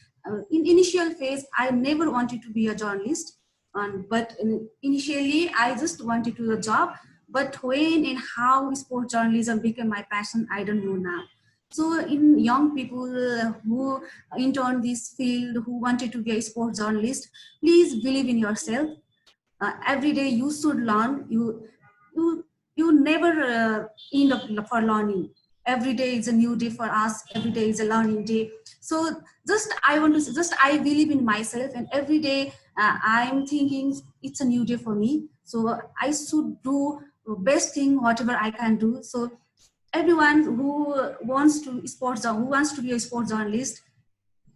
initial phase, I never wanted to be a journalist, but initially I just wanted to do a job. But when and how sports journalism became my passion, I don't know now. So in young people who enter this field, who wanted to be a sports journalist, please believe in yourself. Every day you should learn. You never end up for learning. Every day is a new day for us. Every day is a learning day. So I believe in myself, and every day I'm thinking it's a new day for me. So I should do the best thing, whatever I can do. So everyone who wants to be a sports journalist,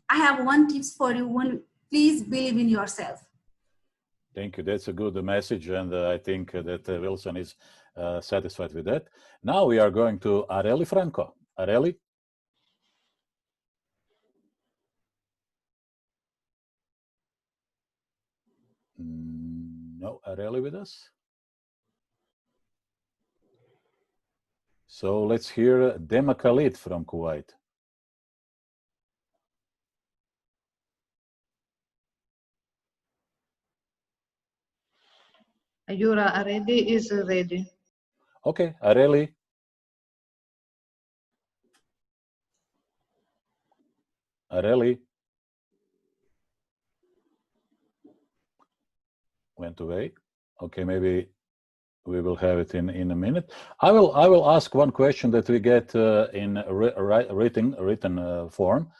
I have one tips for you. Please believe in yourself. Thank you. That's a good message, and I think that Wilson is satisfied with that. Now we are going to Areli Franco. Areli? No, Areli with us? So let's hear Dema Khalid from Kuwait. Yura Areli is ready. Okay, Areli. Areli went away. Okay, maybe we will have it in a minute. I will ask one question that we get in written form.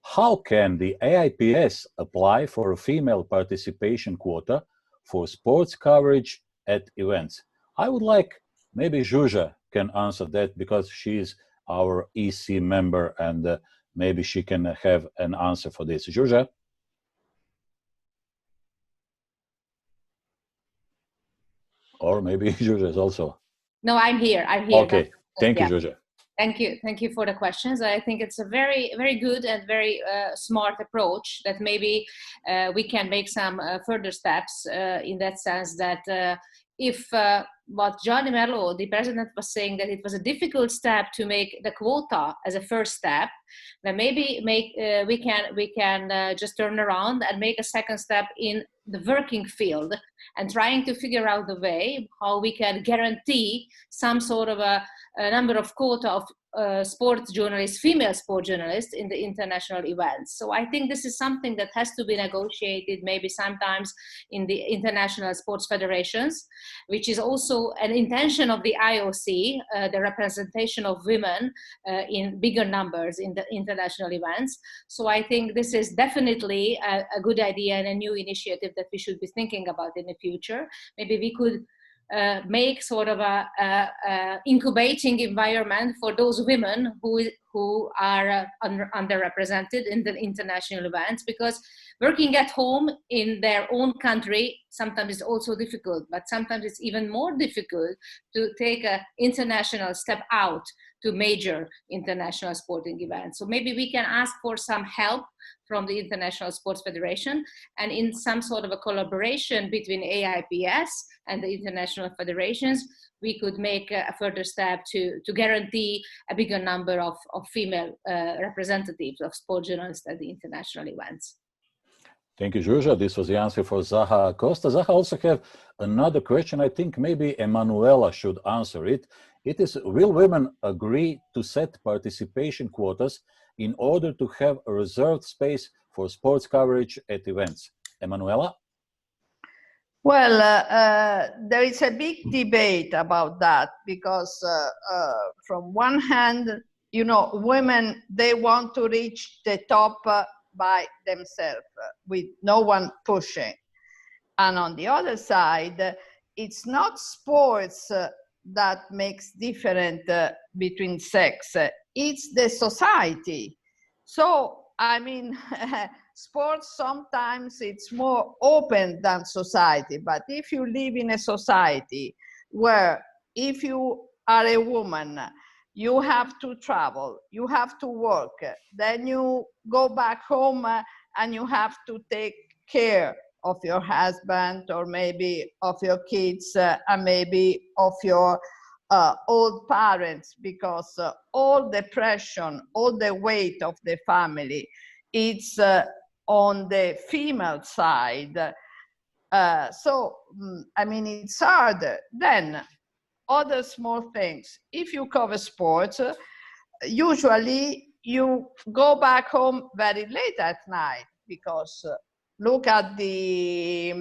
How can the AIPS apply for a female participation quota for sports coverage at events? I would like maybe Zsuzsa can answer that because she's our EC member, and maybe she can have an answer for this. Zsuzsa? Or maybe Zsuzsa is also. No, I'm here. I'm here. Okay, thank you, Zsuzsa. Thank you for the questions. I think it's a very, very good and very smart approach that maybe we can make some further steps in that sense that if what Johnny Mello, the president, was saying that it was a difficult step to make the quota as a first step, then maybe we can just turn around and make a second step in the working field and trying to figure out the way how we can guarantee some sort of a number of quota of sports journalists, female sports journalists in the international events. So I think this is something that has to be negotiated maybe sometimes in the international sports federations, which is also an intention of the IOC, the representation of women in bigger numbers in the international events. So I think this is definitely a good idea and a new initiative that we should be thinking about in the future. Maybe we could make sort of a incubating environment for those women who are underrepresented in the international events, because working at home in their own country sometimes is also difficult, but sometimes it's even more difficult to take an international step out to major international sporting events. So maybe we can ask for some help from the International Sports Federation, and in some sort of a collaboration between AIPS and the international federations, we could make a further step to guarantee a bigger number of female representatives of sport journalists at the international events. Thank you, Georgia. This was the answer for Zaha Costa. Zaha also have another question. I think maybe Emanuela should answer it. It is, will women agree to set participation quotas in order to have a reserved space for sports coverage at events? Emanuela? Well, there is a big debate about that because from one hand, you know, women, they want to reach the top by themselves with no one pushing. And on the other side, it's not sports that makes different between sex, it's the society. So, I mean, sports sometimes it's more open than society, but if you live in a society where if you are a woman, you have to travel, you have to work, then you go back home and you have to take care of your husband or maybe of your kids and maybe of your old parents, because all the pressure, all the weight of the family, it's on the female side. So, I mean, it's harder. Then, other small things. If you cover sports, usually you go back home very late at night because look at the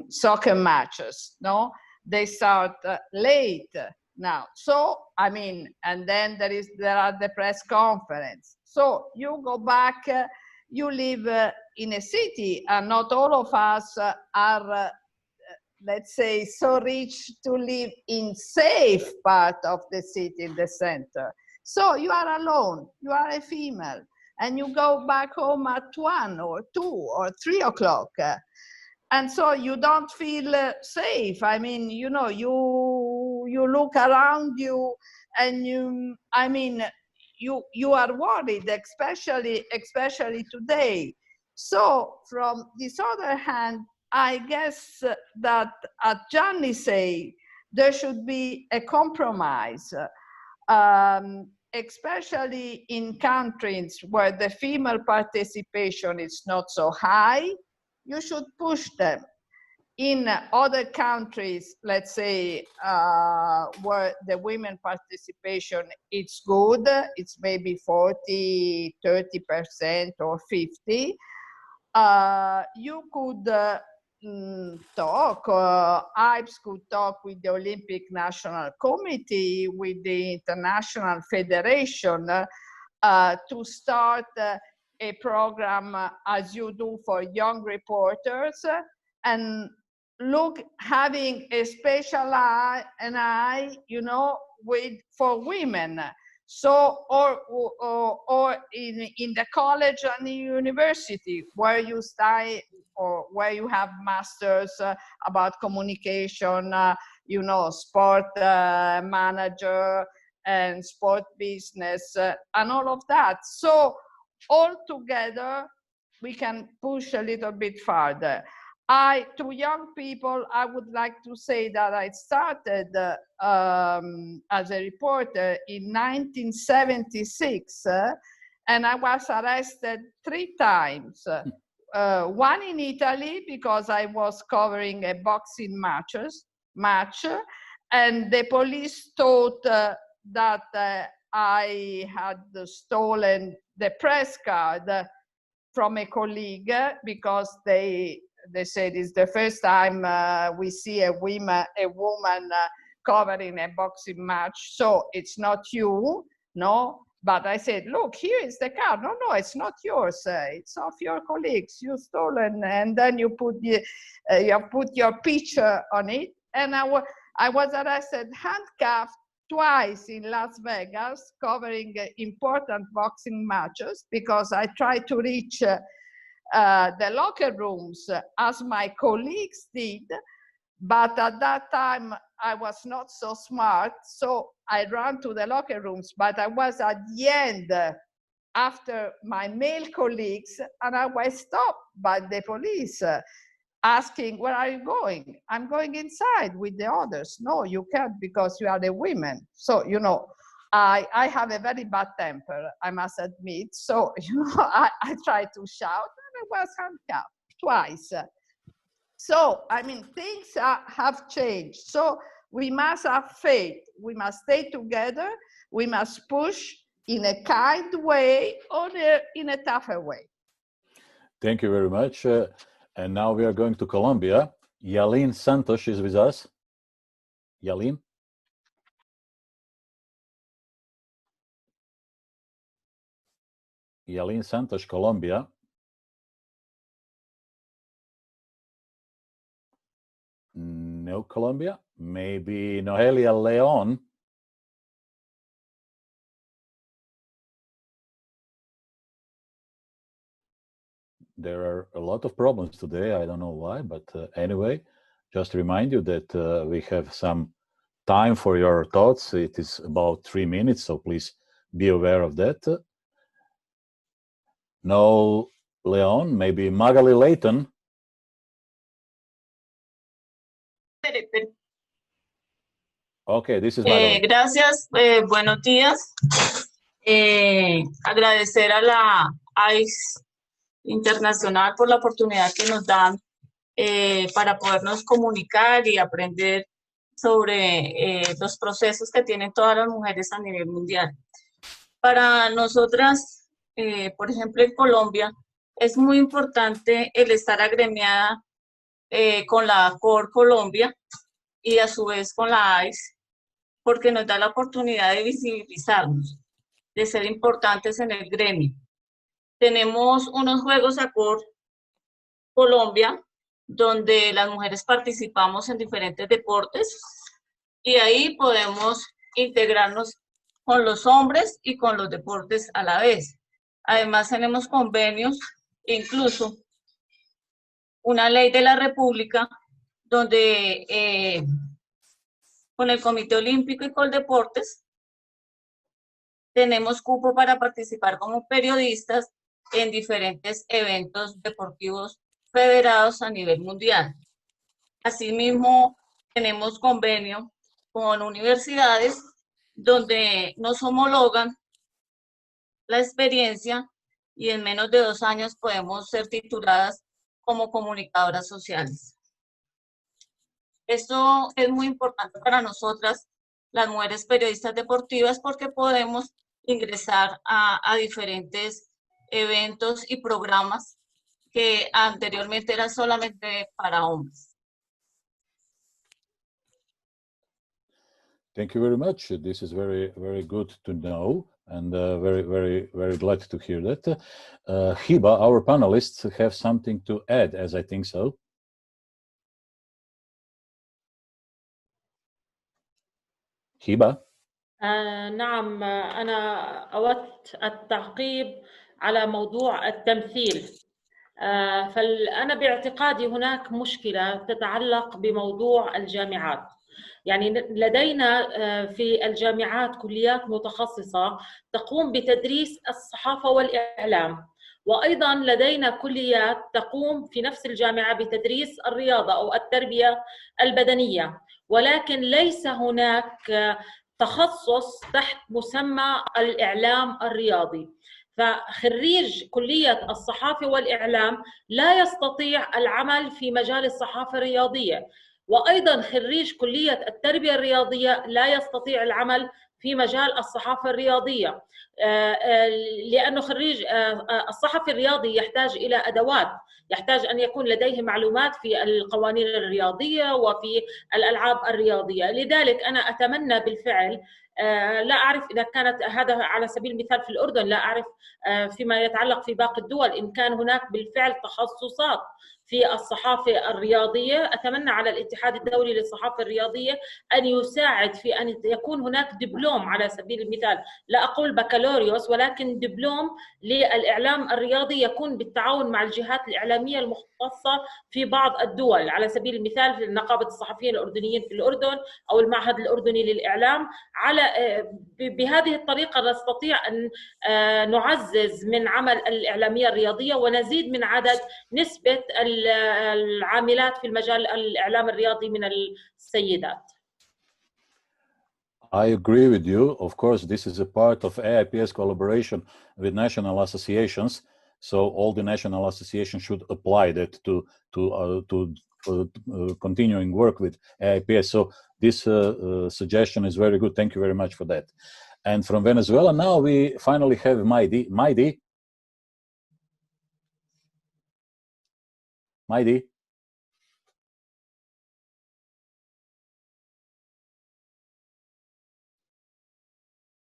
soccer matches, no? They start late now. So, I mean, and then there are the press conference. So you go back, you live in a city, and not all of us are, let's say, so rich to live in safe part of the city in the center. So you are alone, you are a female, and you go back home at 1 or 2 or 3 o'clock. And so you don't feel safe. I mean, you know, you look around you and you, I mean, you are worried, especially today. So from this other hand, I guess that, as Gianni say, there should be a compromise, especially in countries where the female participation is not so high. You should push them. In other countries, let's say, where the women participation is good, it's maybe 40, 30% or 50, you could talk, AIPS could talk with the Olympic National Committee, with the International Federation, to start a program as you do for young reporters, and look, having a special eye, you know, for women. So, or in the college and the university where you study or where you have masters about communication, you know, sport manager and sport business and all of that. So all together, we can push a little bit farther. To young people, I would like to say that I started as a reporter in 1976, and I was arrested 3 times. One in Italy because I was covering a boxing match, and the police thought that I had stolen the press card from a colleague because they said it's the first time we see a woman covering a boxing match, so it's not you, no? But I said, look, here is the card. No, it's not yours. It's of your colleagues. You stolen, and then you put your picture on it. And I was arrested, handcuffed twice in Las Vegas, covering important boxing matches because I tried to reach the locker rooms as my colleagues did, but at that time I was not so smart, so I ran to the locker rooms, but I was at the end after my male colleagues, and I was stopped by the police asking, where are you going? I'm going inside with the others. No, you can't because you are a woman. So, you know, I have a very bad temper, I must admit. So, you know, I tried to shout and I was handcuffed twice. So, I mean, things have changed. So we must have faith. We must stay together. We must push in a kind way or in a tougher way. Thank you very much. And now we are going to Colombia. Yalin Santos is with us. Yalin? Yalin Santos, Colombia. No Colombia. Maybe Noelia Leon. There are a lot of problems today. I don't know why, but anyway, just remind you that we have some time for your thoughts. It is about 3 minutes, so please be aware of that. No Leon, maybe Magali Layton. Okay, this is Magali. Gracias, buenos días. Agradecer a la AIPS Internacional por la oportunidad que nos dan para podernos comunicar y aprender sobre los procesos que tienen todas las mujeres a nivel mundial. Para nosotras, por ejemplo, en Colombia, es muy importante el estar agremiada con la COR Colombia y a su vez con la AIPS, porque nos da la oportunidad de visibilizarnos, de ser importantes en el gremio. Tenemos unos juegos ACOR Colombia, donde las mujeres participamos en diferentes deportes y ahí podemos integrarnos con los hombres y con los deportes a la vez. Además tenemos convenios, incluso una ley de la República, donde con el Comité Olímpico y Coldeportes tenemos cupo para participar como periodistas en diferentes eventos deportivos federados a nivel mundial. Asimismo, tenemos convenio con universidades donde nos homologan la experiencia y en menos de 2 años podemos ser tituladas como comunicadoras sociales. Esto es muy importante para nosotras, las mujeres periodistas deportivas, porque podemos ingresar a diferentes eventos y programas que anteriormente eran solamente para hombres. Thank you very much. This is very, very good to know, and very, very, very glad to hear that. Hiba, our panelists have something to add, as I think so. Hiba? نعم، أنا أود التعقيب على موضوع التمثيل. فأنا باعتقادي هناك مشكلة تتعلق بموضوع الجامعات. يعني لدينا في الجامعات كليات متخصصة تقوم بتدريس الصحافة والإعلام، وأيضا لدينا كليات تقوم في نفس الجامعة بتدريس الرياضة أو التربية البدنية، ولكن ليس هناك تخصص تحت مسمى الإعلام الرياضي. فخريج كلية الصحافة والإعلام لا يستطيع العمل في مجال الصحافة الرياضية، وأيضا خريج كلية التربية الرياضية لا يستطيع العمل في مجال الصحافة الرياضية، لأنه خريج الصحفي الرياضي يحتاج إلى أدوات، يحتاج أن يكون لديه معلومات في القوانين الرياضية وفي الألعاب الرياضية. لذلك أنا أتمنى بالفعل، لا أعرف إذا كانت هذا على سبيل المثال في الأردن، لا أعرف فيما يتعلق في باقي الدول إن كان هناك بالفعل تخصصات في الصحافة الرياضية. أتمنى على الاتحاد الدولي للصحافة الرياضية أن يساعد في أن يكون هناك دبلوم على سبيل المثال، لا أقول بكالوريوس، ولكن دبلوم للإعلام الرياضي يكون بالتعاون مع الجهات الإعلامية المختصة في بعض الدول، على سبيل المثال في نقابة الصحفيين الأردنيين في الأردن أو المعهد الأردني للإعلام، على بهذه الطريقة نستطيع أن نعزز من عمل الإعلامية الرياضية ونزيد من عدد نسبة العاملات في المجال الإعلام الرياضي من السيدات. I agree with you. Of course, this is a part of AIPS collaboration with national associations. So all the national associations should apply that to continuing work with AIPS. So this suggestion is very good. Thank you very much for that. And from Venezuela, now we finally have Maidi. Maidi.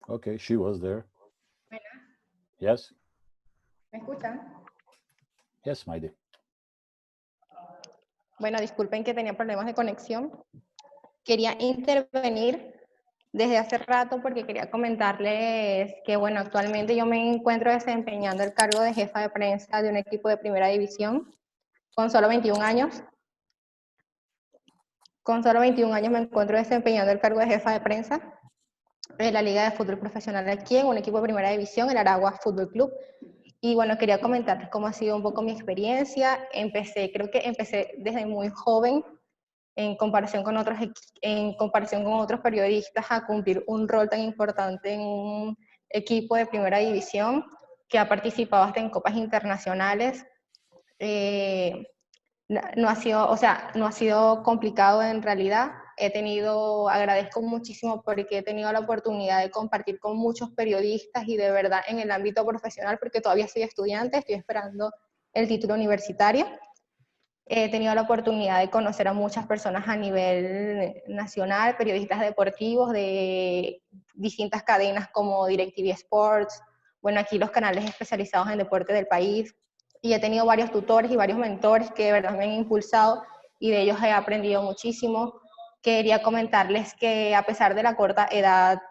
Okay, she was there. Yes. ¿Me escuchan? Yes, Maidi. Bueno, disculpen que tenía problemas de conexión. Quería intervenir desde hace rato porque quería comentarles que, bueno, actualmente yo me encuentro desempeñando el cargo de jefa de prensa de un equipo de primera división con solo 21 años. Con solo 21 años me encuentro desempeñando el cargo de jefa de prensa de la Liga de Fútbol Profesional aquí en un equipo de primera división, el Aragua Fútbol Club. Y bueno, quería comentarles cómo ha sido un poco mi experiencia. Creo que empecé desde muy joven en comparación con otros periodistas a cumplir un rol tan importante en un equipo de primera división que ha participado hasta en copas internacionales. No ha sido complicado en realidad. Agradezco muchísimo porque he tenido la oportunidad de compartir con muchos periodistas y de verdad en el ámbito profesional, porque todavía soy estudiante, estoy esperando el título universitario. He tenido la oportunidad de conocer a muchas personas a nivel nacional, periodistas deportivos de distintas cadenas como DirecTV Sports, bueno, aquí los canales especializados en deporte del país, y he tenido varios tutores y varios mentores que de verdad me han impulsado y de ellos he aprendido muchísimo. Quería comentarles que a pesar de la corta edad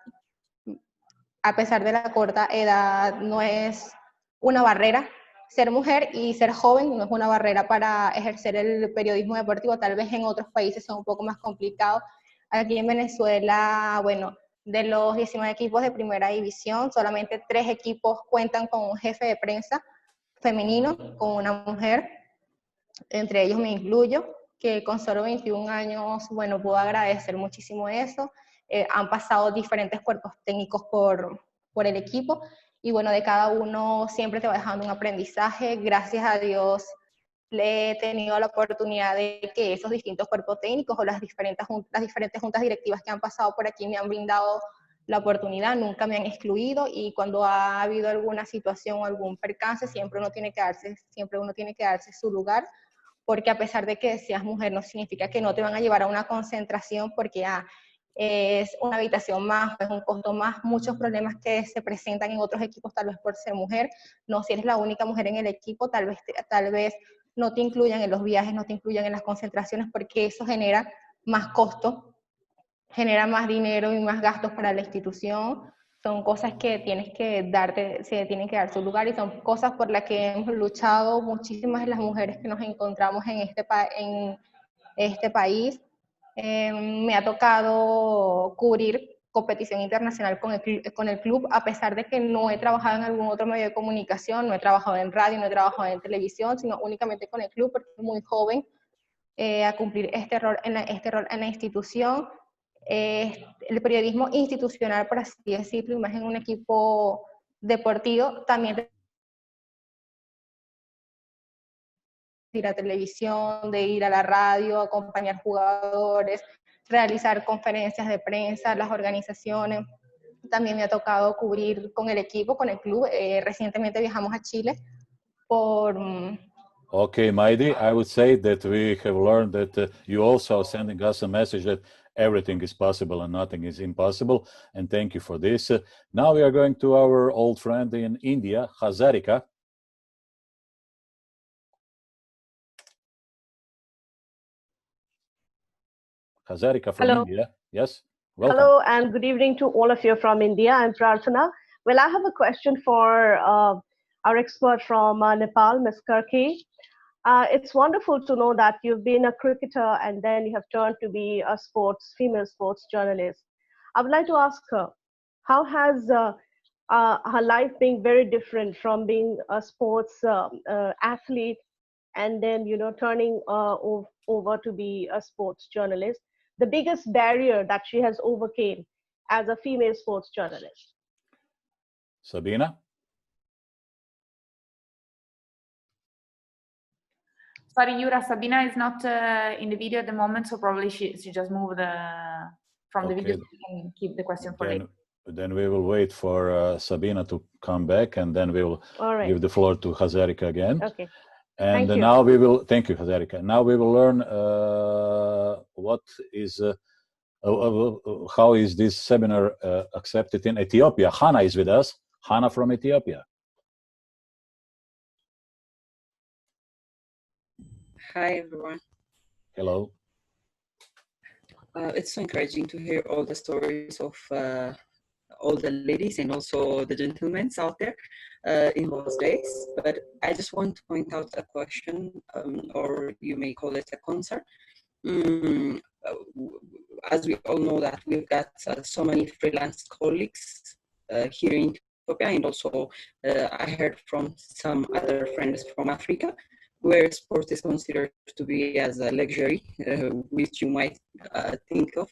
no es una barrera. Ser mujer y ser joven no es una barrera para ejercer el periodismo deportivo. Tal vez en otros países son un poco más complicados. Aquí en Venezuela, bueno, de los 19 equipos de primera división, solamente 3 equipos cuentan con un jefe de prensa femenino, con una mujer. Entre ellos me incluyo, que con solo 21 años, bueno, puedo agradecer muchísimo eso. Han pasado diferentes cuerpos técnicos por el equipo y bueno, de cada uno siempre te va dejando un aprendizaje. Gracias a Dios le he tenido la oportunidad de que esos distintos cuerpos técnicos o las diferentes juntas directivas que han pasado por aquí me han brindado la oportunidad, nunca me han excluido, y cuando ha habido alguna situación o algún percance, siempre uno tiene que darse su lugar, porque a pesar de que seas mujer no significa que no te van a llevar a una concentración porque es una habitación más, es un costo más, muchos problemas que se presentan en otros equipos tal vez por ser mujer. No, si eres la única mujer en el equipo, tal vez no te incluyan en los viajes, no te incluyan en las concentraciones, porque eso genera más costo, genera más dinero y más gastos para la institución. Son cosas que se tienen que dar su lugar, y son cosas por las que hemos luchado muchísimas de las mujeres que nos encontramos en este país. Me ha tocado cubrir competición internacional con el club, a pesar de que no he trabajado en algún otro medio de comunicación, no he trabajado en radio, no he trabajado en televisión, sino únicamente con el club, porque soy muy joven a cumplir este rol en la institución. El periodismo institucional, por así decirlo, y más en un equipo deportivo, también de ir a televisión, de ir a la radio, acompañar jugadores, realizar conferencias de prensa, las organizaciones. También me ha tocado cubrir con el equipo, con el club. Recientemente viajamos a Chile por... Okay, Maidi, I would say that we have learned that you also are sending us a message that everything is possible and nothing is impossible, and thank you for this. Now we are going to our old friend in India, Hazarika. Hazarika from Hello. India. Yes, welcome. Hello, and good evening to all of you from India. I'm Prarthana. Well, I have a question for our expert from Nepal, Ms. Karki. It's wonderful to know that you've been a cricketer and then you have turned to be a female sports journalist. I would like to ask her, how has her life been very different from being a sports athlete and then, you know, turning over to be a sports journalist? The biggest barrier that she has overcame as a female sports journalist. Sabina? Sorry, Yura, Sabina is not in the video at the moment, so probably she just moved from the video, so we can keep the question for later. Then we will wait for Sabina to come back, and then we will give the floor to Hazarika again. Okay. And now we will, thank you, Hazarika. Now we will learn what is, how is this seminar accepted in Ethiopia. Hannah is with us. Hannah from Ethiopia. Hi, everyone. Hello. It's so encouraging to hear all the stories of all the ladies and also the gentlemen out there in those days. But I just want to point out a question, or you may call it a concern. As we all know that we've got so many freelance colleagues here in Ethiopia, and also I heard from some other friends from Africa, where sport is considered to be as a luxury, which you might think of.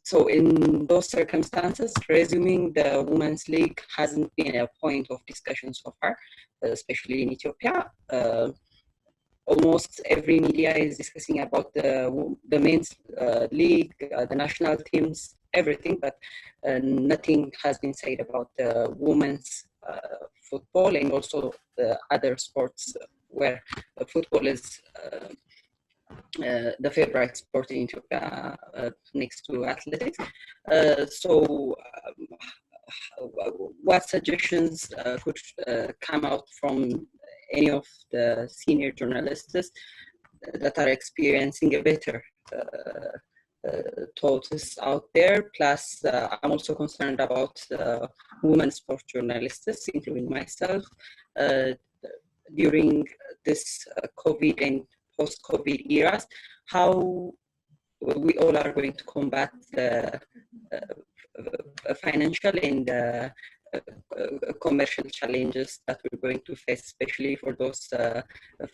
So in those circumstances, resuming the Women's League hasn't been a point of discussion so far, especially in Ethiopia. Almost every media is discussing about the men's league, the national teams, everything, but nothing has been said about the women's football and also the other sports where football is the favorite sport in Ethiopia next to athletics. So what suggestions could come out from any of the senior journalists that are experiencing a better thoughts out there? Plus, I'm also concerned about women sport journalists, including myself, during this COVID and post-COVID eras, how we all are going to combat the financial and commercial challenges that we're going to face, especially for those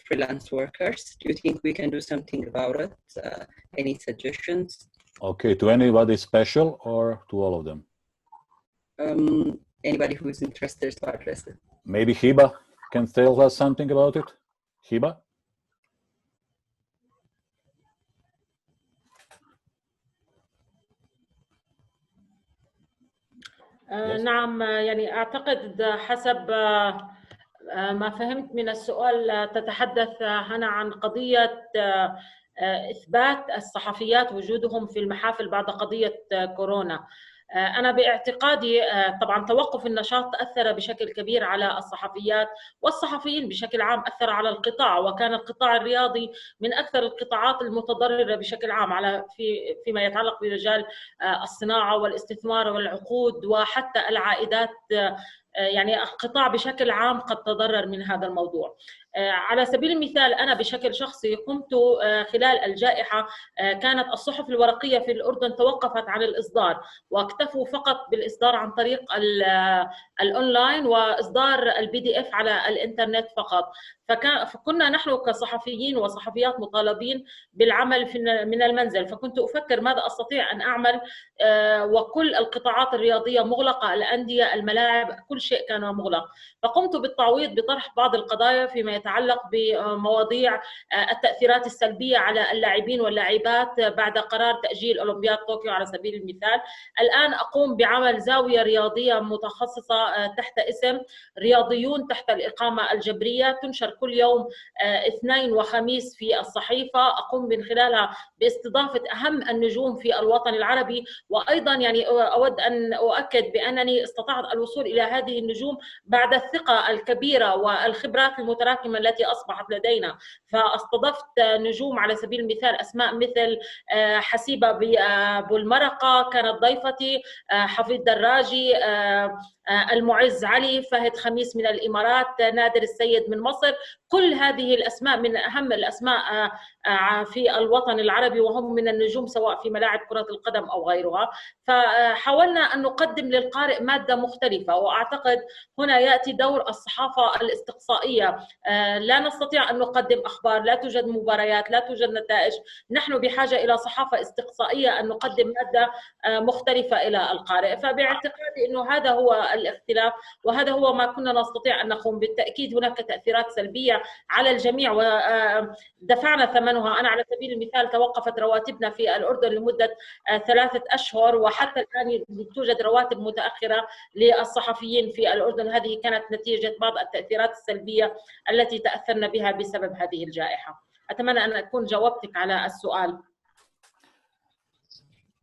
freelance workers. Do you think we can do something about it? Any suggestions? Okay, to anybody special or to all of them? Anybody who is interested to address it. Maybe Hiba can tell us something about it? Hiba? نعم، يعني أعتقد حسب ما فهمت من السؤال تتحدث هنا عن قضية إثبات الصحفيات وجودهم في المحافل بعد قضية كورونا. أنا باعتقادي طبعا توقف النشاط أثر بشكل كبير على الصحفيات والصحفيين بشكل عام، أثر على القطاع، وكان القطاع الرياضي من أكثر القطاعات المتضررة بشكل عام على فيما يتعلق برجال الصناعة والاستثمار والعقود وحتى العائدات. يعني القطاع بشكل عام قد تضرر من هذا الموضوع. على سبيل المثال أنا بشكل شخصي قمت خلال الجائحة، كانت الصحف الورقية في الأردن توقفت عن الإصدار واكتفوا فقط بالإصدار عن طريق الأونلاين وإصدار الPDF على الإنترنت فقط. فكنا نحن كصحفيين وصحفيات مطالبين بالعمل من المنزل، فكنت أفكر ماذا أستطيع أن أعمل، وكل القطاعات الرياضية مغلقة، الأندية، الملاعب، كل شيء كان مغلق. فقمت بالتعويض بطرح بعض القضايا فيما يتعلق بمواضيع التأثيرات السلبية على اللاعبين واللاعبات بعد قرار تأجيل أولمبياد طوكيو على سبيل المثال. الآن أقوم بعمل زاوية رياضية متخصصة تحت اسم رياضيون تحت الإقامة الجبرية، تنشر كل يوم اثنين وخميس في الصحيفة. أقوم من خلالها باستضافة أهم النجوم في الوطن العربي، وأيضا يعني أود أن أؤكد بأنني استطعت الوصول إلى هذه النجوم بعد الثقة الكبيرة والخبرات المتراكمة التي أصبحت لدينا. فاستضفت نجوم على سبيل المثال أسماء مثل حسيبة أبو المرقة كانت ضيفتي، حفيظ دراجي، المعز علي، فهد خميس من الإمارات، نادر السيد من مصر. كل هذه الأسماء من أهم الأسماء في الوطن العربي، وهم من النجوم سواء في ملاعب كرة القدم أو غيرها. فحاولنا أن نقدم للقارئ مادة مختلفة، وأعتقد هنا يأتي دور الصحافة الاستقصائية. لا نستطيع أن نقدم أخبار، لا توجد مباريات، لا توجد نتائج. نحن بحاجة إلى صحافة استقصائية، أن نقدم مادة مختلفة إلى القارئ. فباعتقادي أنه هذا هو الاختلاف، وهذا هو ما كنا نستطيع أن نقوم. بالتأكيد هناك تأثيرات سلبية على الجميع ودفعنا ثمنها. أنا على سبيل المثال توقفت رواتبنا في الأردن لمدة 3 أشهر، وحتى الآن توجد رواتب متأخرة للصحفيين في الأردن. هذه كانت نتيجة بعض التأثيرات السلبية التي تأثرنا بها بسبب هذه الجائحة. أتمنى أن أكون جاوبتك على السؤال.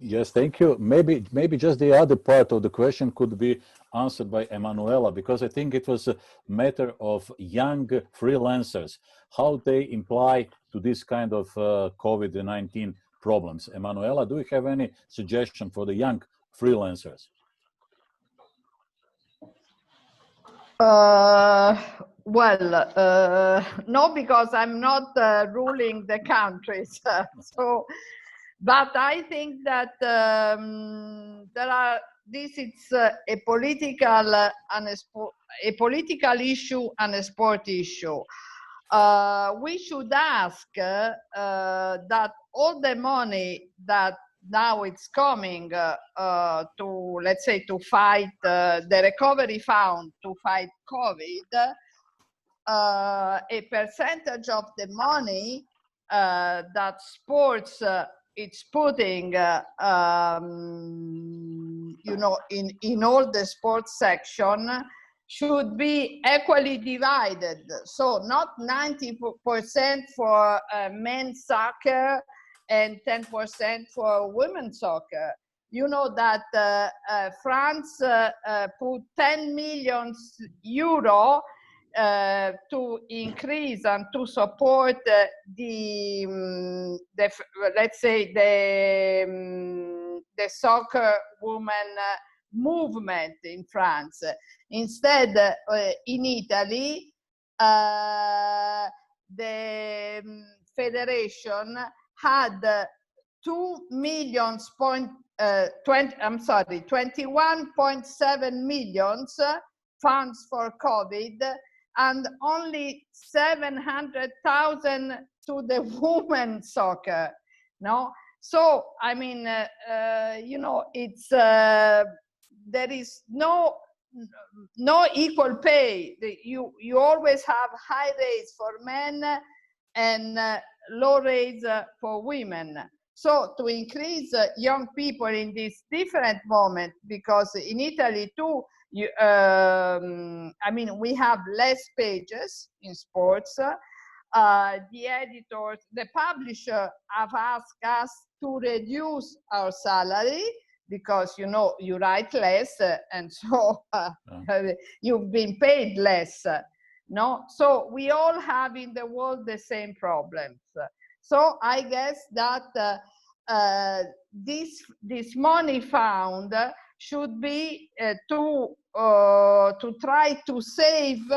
Yes, thank you. Maybe just the other part of the question could be answered by Emanuela, because I think it was a matter of young freelancers, how they imply to this kind of COVID-19 problems. Emanuela, do you have any suggestion for the young freelancers? No, because I'm not ruling the countries. But I think that this is a political issue and a sport issue. We should ask that all the money that now it's coming to, let's say, to fight the recovery fund to fight COVID, a percentage of the money that sports it's putting, you know, in all the sports section should be equally divided. So not 90% for men's soccer and 10% for women's soccer. You know that France put 10 million euro to increase and to support let's say the soccer women movement in France. Instead, in Italy, the federation had 21.7 million funds for COVID, and only 700,000 to the women's soccer. No, so I mean, you know, it's there is no equal pay. You always have high rates for men and low rates for women. So to increase young people in this different moment, because in Italy too, I mean, we have less pages in sports. The editors, the publisher have asked us to reduce our salary because, you know, you write less and so you've been paid less. No, so we all have in the world the same problems. So I guess that this money found should be to try to save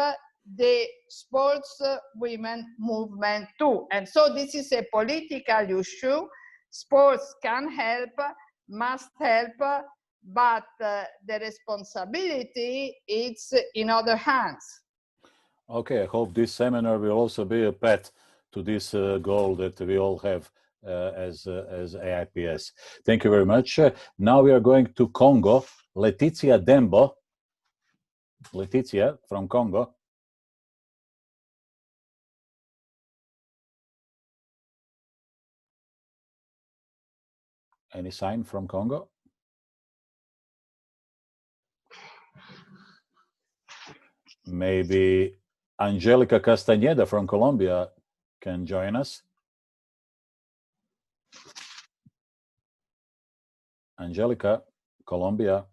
the sports women movement too. And so this is a political issue. Sports can help, must help, but the responsibility is in other hands. Okay, I hope this seminar will also be a path to this goal that we all have as AIPS. Thank you very much. Now we are going to Congo. Letizia Dembo. Letizia from Congo. Any sign from Congo? Maybe Angelica Castañeda from Colombia can join us. Angelica, Colombia.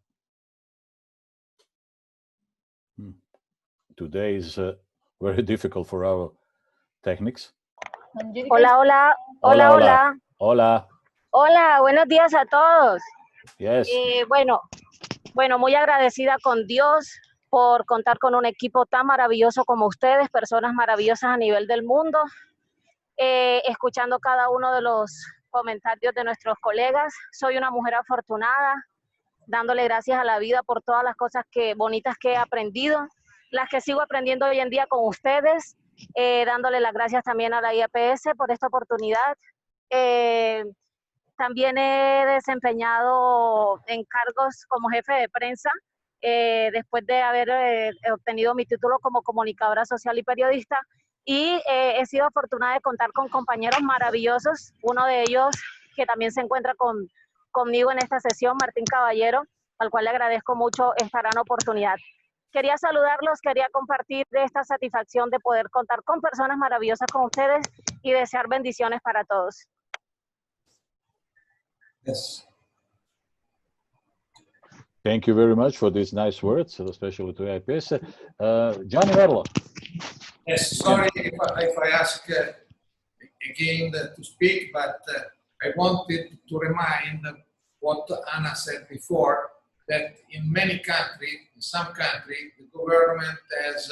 Today is very difficult for our techniques. Hola, hola, hola, hola. Hola. Hola, buenos días a todos. Yes. Bueno, Bueno, muy agradecida con Dios por contar con un equipo tan maravilloso como ustedes, personas maravillosas a nivel del mundo, escuchando cada uno de los comentarios de nuestros colegas. Soy una mujer afortunada, dándole gracias a la vida por todas las cosas bonitas que he aprendido, las que sigo aprendiendo hoy en día con ustedes, dándole las gracias también a la AIPS por esta oportunidad. También he desempeñado encargos como jefe de prensa, después de haber obtenido mi título como comunicadora social y periodista, y he sido afortunada de contar con compañeros maravillosos, uno de ellos que también se encuentra conmigo en esta sesión, Martín Caballero, al cual le agradezco mucho esta gran oportunidad. Quería saludarlos, quería compartir esta satisfacción de poder contar con personas maravillosas como ustedes y desear bendiciones para todos. Yes. Thank you very much for these nice words, especially to AIPS. Gianni Verla. Yes, sorry if I ask again to speak, but I wanted to remind what Anna said before, that in many countries, in some countries, the government has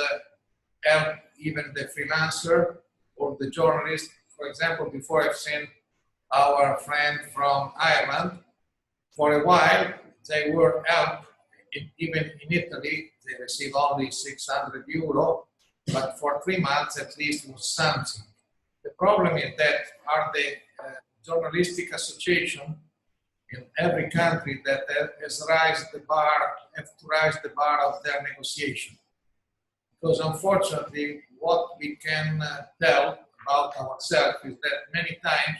helped even the freelancer or the journalist. For example, before I've seen our friend from Ireland, for a while, they were helped, even in Italy, they received only 600 euro, but for 3 months at least was something. The problem is that are the journalistic association in every country that has raised the bar, have to raise the bar of their negotiation. Because unfortunately, what we can tell about ourselves is that many times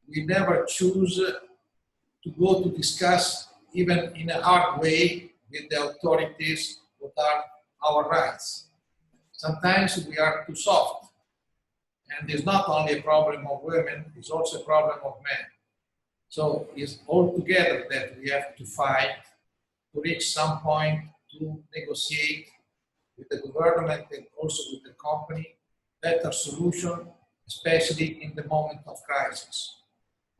we never choose to go to discuss, even in a hard way, with the authorities what are our rights. Sometimes we are too soft. And it's not only a problem of women, it's also a problem of men. So it's all together that we have to fight to reach some point to negotiate with the government and also with the company better solution, especially in the moment of crisis.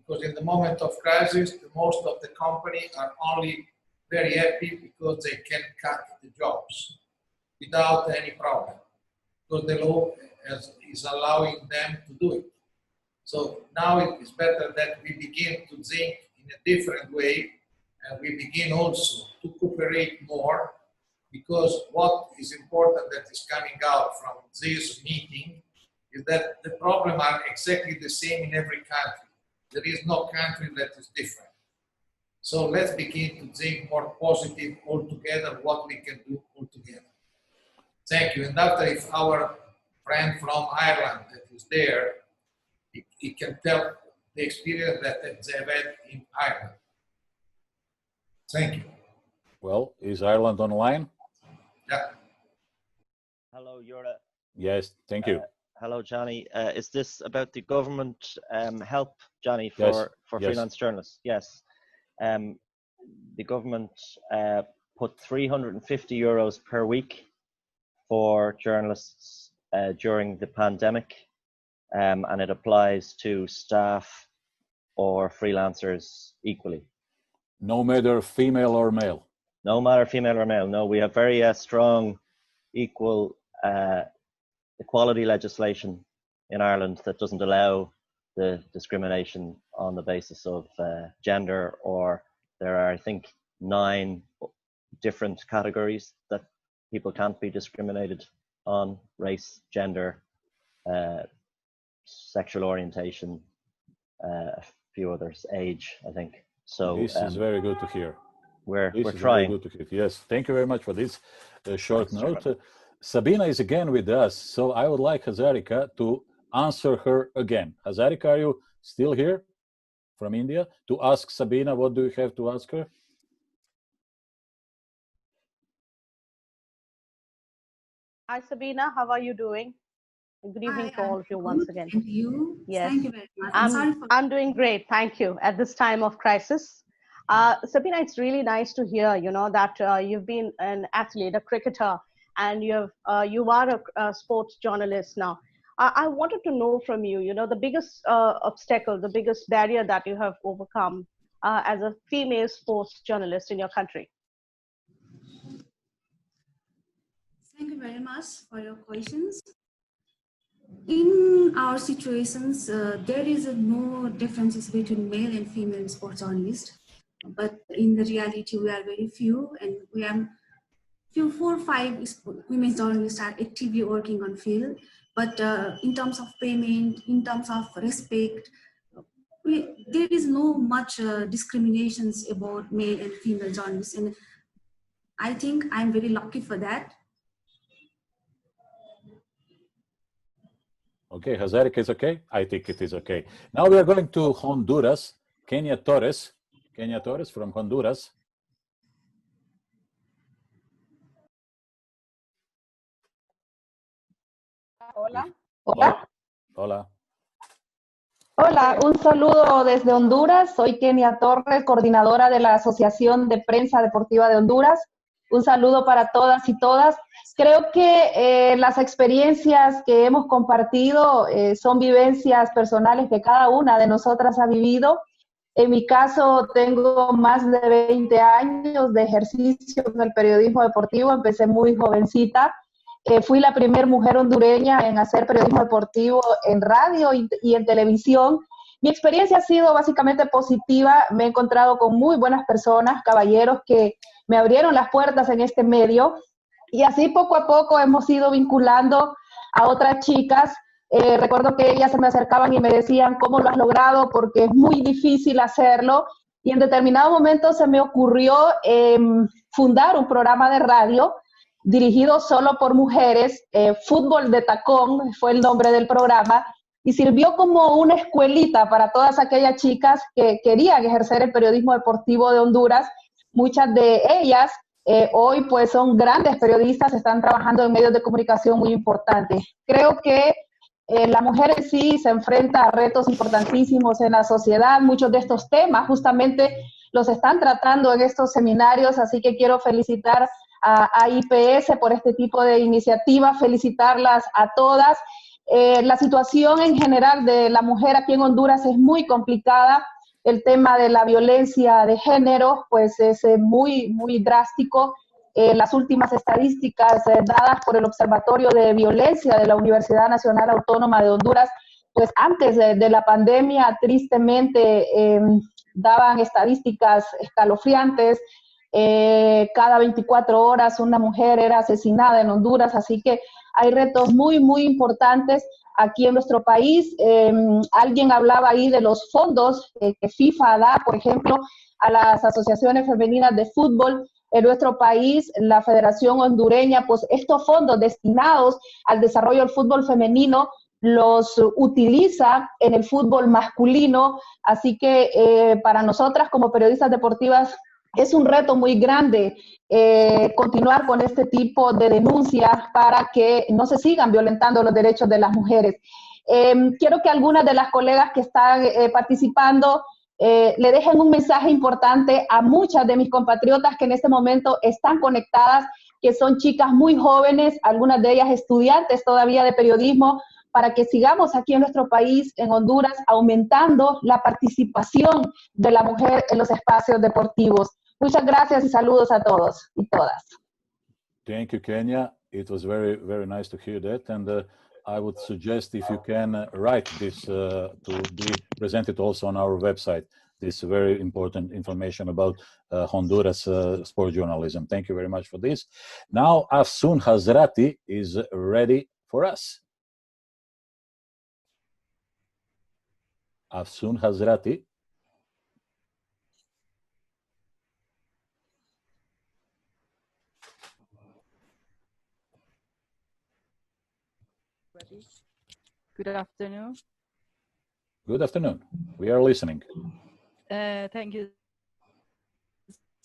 Because in the moment of crisis, the most of the company are only very happy because they can cut the jobs without any problem, because the law is allowing them to do it. So now it is better that we begin to think in a different way, and we begin also to cooperate more, because what is important that is coming out from this meeting is that the problems are exactly the same in every country. There is no country that is different. So let's begin to think more positive altogether, what we can do altogether. Thank you. And after, if our friend from Ireland that is there, he can tell the experience that they have had in Ireland. Thank you. Well, is Ireland online? Yeah. Hello, Yura. Yes, thank you. Hello, Johnny. Is this about the government help, Johnny, for Yes. freelance journalists? Yes. The government put 350 euros per week for journalists during the pandemic, and it applies to staff or freelancers equally. No matter female or male? No matter female or male, no. We have very strong equality legislation in Ireland that doesn't allow the discrimination on the basis of gender, or there are, I think, 9 different categories that people can't be discriminated on: race, gender, sexual orientation, a few others, age, I think. So this is very good to hear. We're Very trying. good to hear. Yes, thank you very much for this short note. Sabina is again with us, so I would like Hazarika to answer her again. Hazarika, are you still here from India? To ask Sabina, what do you have to ask her? Hi, Sabina. How are you doing? Good evening to all of you once again. Thank you. Yes. Thank you very much. I'm doing great. Thank you. At this time of crisis. Sabina, it's really nice to hear, that you've been an athlete, a cricketer, and you are a sports journalist now. I wanted to know from you, the biggest obstacle, the biggest barrier that you have overcome as a female sports journalist in your country. you very much for your questions. In our situations, there is no differences between male and female sports journalists, but in the reality, we are very few, and we are few 4 or 5 women journalists are actively working on field. But in terms of payment, in terms of respect, there is no much discriminations about male and female journalists, and I think I'm very lucky for that. Okay, Hazarika is okay? I think it is okay. Now we are going to Honduras. Kenya Torres from Honduras. Hola. Hola. Hola. Hola, un saludo desde Honduras. Soy Kenia Torres, coordinadora de la Asociación de Prensa Deportiva de Honduras. Un saludo para todas y todas. Creo que las experiencias que hemos compartido son vivencias personales que cada una de nosotras ha vivido. En mi caso, tengo más de 20 años de ejercicio en el periodismo deportivo. Empecé muy jovencita. Fui la primera mujer hondureña en hacer periodismo deportivo en radio y en televisión. Mi experiencia ha sido básicamente positiva. Me he encontrado con muy buenas personas, caballeros que me abrieron las puertas en este medio. Y así poco a poco hemos ido vinculando a otras chicas. Recuerdo que ellas se me acercaban y me decían, ¿cómo lo has logrado? Porque es muy difícil hacerlo. Y en determinado momento se me ocurrió fundar un programa de radio dirigido solo por mujeres. Fútbol de Tacón fue el nombre del programa, y sirvió como una escuelita para todas aquellas chicas que querían ejercer el periodismo deportivo de Honduras. Muchas de ellas hoy pues son grandes periodistas, están trabajando en medios de comunicación muy importantes. Creo que la mujer en sí se enfrenta a retos importantísimos en la sociedad. Muchos de estos temas justamente los están tratando en estos seminarios, así que quiero felicitar a AIPS por este tipo de iniciativas, felicitarlas a todas. La situación en general de la mujer aquí en Honduras es muy complicada. El tema de la violencia de género pues es muy drástico. Las últimas estadísticas dadas por el Observatorio de Violencia de la Universidad Nacional Autónoma de Honduras, pues antes de la pandemia tristemente daban estadísticas escalofriantes. Cada 24 horas una mujer era asesinada en Honduras, así que hay retos muy importantes aquí en nuestro país. Alguien hablaba ahí de los fondos que FIFA da, por ejemplo, a las asociaciones femeninas de fútbol. En nuestro país, la Federación Hondureña, pues estos fondos destinados al desarrollo del fútbol femenino los utiliza en el fútbol masculino, así que para nosotras como periodistas deportivas es un reto muy grande continuar con este tipo de denuncias para que no se sigan violentando los derechos de las mujeres. Quiero que algunas de las colegas que están participando le dejen un mensaje importante a muchas de mis compatriotas que en este momento están conectadas, que son chicas muy jóvenes, algunas de ellas estudiantes todavía de periodismo, para que sigamos aquí en nuestro país, en Honduras, aumentando la participación de la mujer en los espacios deportivos. Muchas gracias y saludos a todos y todas. Thank you, Kenya. It was very nice to hear that. And I would suggest if you can write this to be presented also on our website, this very important information about Honduras sport journalism. Thank you very much for this. Now, Afsun Hazrati is ready for us. Afsun Hazrati. Good afternoon. Good afternoon. We are listening. Thank you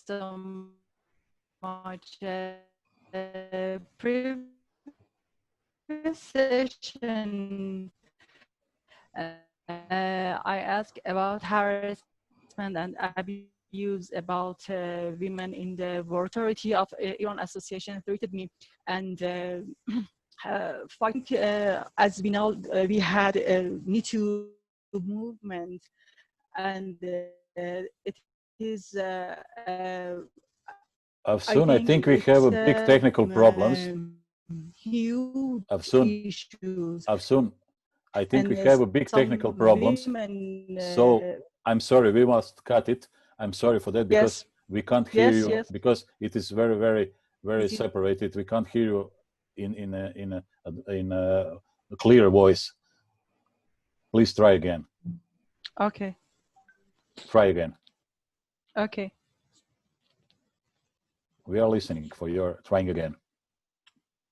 so much. Previous session, I asked about harassment and abuse about women in the authority of Iran Association treated me, and as we know, we had a Me Too movement, and it is. Afsun, I think we have a big technical problems. huge Afsun, issues. Afsun, I think we And have a big some technical problems. women, So I'm sorry, we must cut it. I'm sorry for that because yes, we can't hear yes, you yes. because it is very, very, very Is it- separated. We can't hear you in a clear voice. Please try again. Okay, Try again. okay. We are listening for your trying again.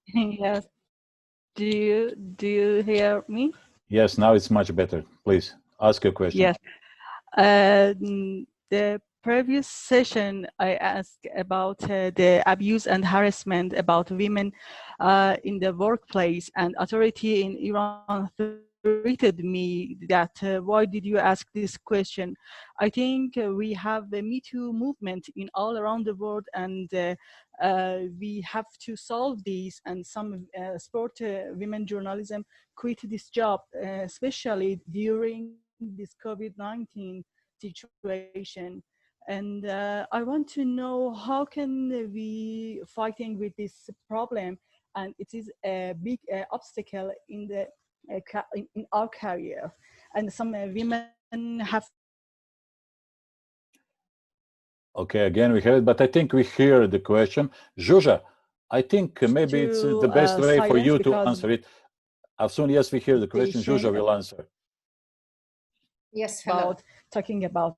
Yes. Do you hear me? Yes, now it's much better. Please ask your question. Yes. The previous session, I asked about the abuse and harassment about women in the workplace, and authority in Iran treated me that why did you ask this question? I think we have the Me Too movement in all around the world, and we have to solve these, and some sport women journalism quit this job, especially during this COVID-19 situation. And I want to know how can we fighting with this problem, and it is a big obstacle in the in our career, and some women have. Okay, again we have it, but I think we hear the question. Zhuzha, I think maybe it's the best way for you to answer it. As soon as we hear the question, Zhuzha will answer. Yes, hello. About talking about.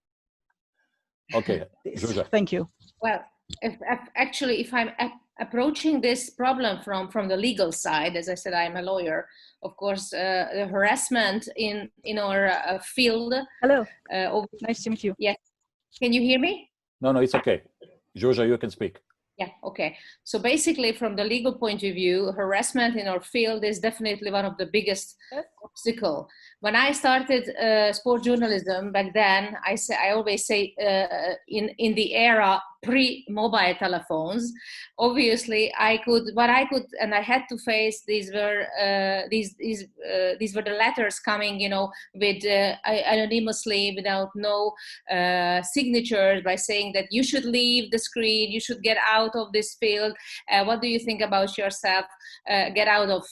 Okay, Zhuzha. Thank you. Well, if I'm approaching this problem from the legal side, as I said, I'm a lawyer. Of course, the harassment in our field. Hello. Nice to meet you. Yes. Can you hear me? No, it's okay. Zhuzha, you can speak. Yeah, okay. So basically, from the legal point of view, harassment in our field is definitely one of the biggest obstacle. When I started sport journalism back then, I always say in the era pre-mobile telephones, obviously what I could and I had to face, these were the letters coming, with anonymously, without no signatures, by saying that you should leave the screen, you should get out of this field. What do you think about yourself? Get out of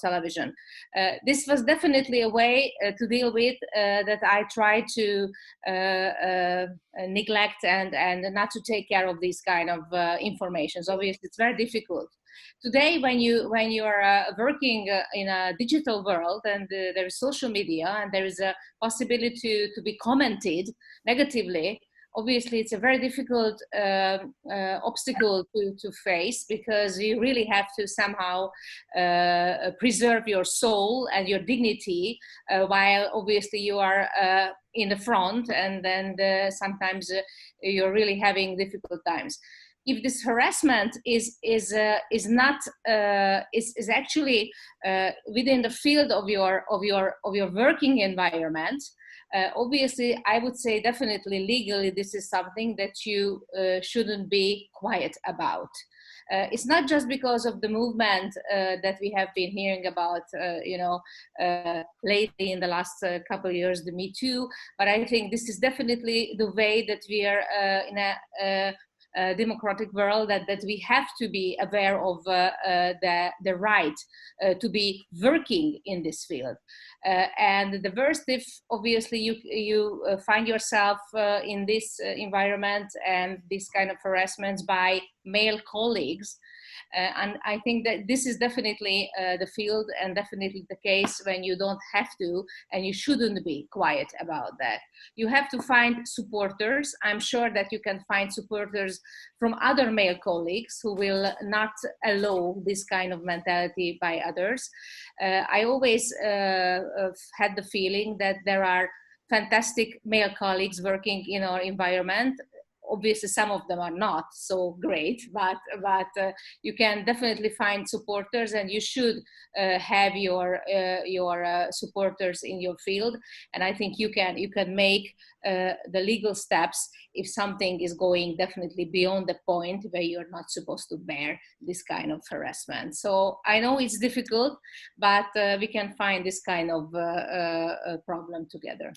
television. This was definitely a way to deal with that I tried to neglect and not to take care of these kind of informations. Obviously, it's very difficult. Today, when you are working in a digital world, and there is social media, and there is a possibility to be commented negatively, obviously it's a very difficult obstacle to face, because you really have to somehow preserve your soul and your dignity while obviously you are in the front, and then sometimes you're really having difficult times. If this harassment is actually within the field of your working environment, obviously, I would say definitely legally, this is something that you shouldn't be quiet about. It's not just because of the movement that we have been hearing about, lately in the last couple of years, the Me Too, but I think this is definitely the way that we are in a democratic world, that we have to be aware of the right to be working in this field. And the worst, if obviously you find yourself in this environment and this kind of harassments by male colleagues. And I think that this is definitely the field, and definitely the case when you don't have to, and you shouldn't be quiet about that. You have to find supporters. I'm sure that you can find supporters from other male colleagues who will not allow this kind of mentality by others. I always had the feeling that there are fantastic male colleagues working in our environment. Obviously, some of them are not so great, but you can definitely find supporters, and you should have your supporters in your field. And I think you can make the legal steps if something is going definitely beyond the point where you're not supposed to bear this kind of harassment. So I know it's difficult, but we can find this kind of problem together.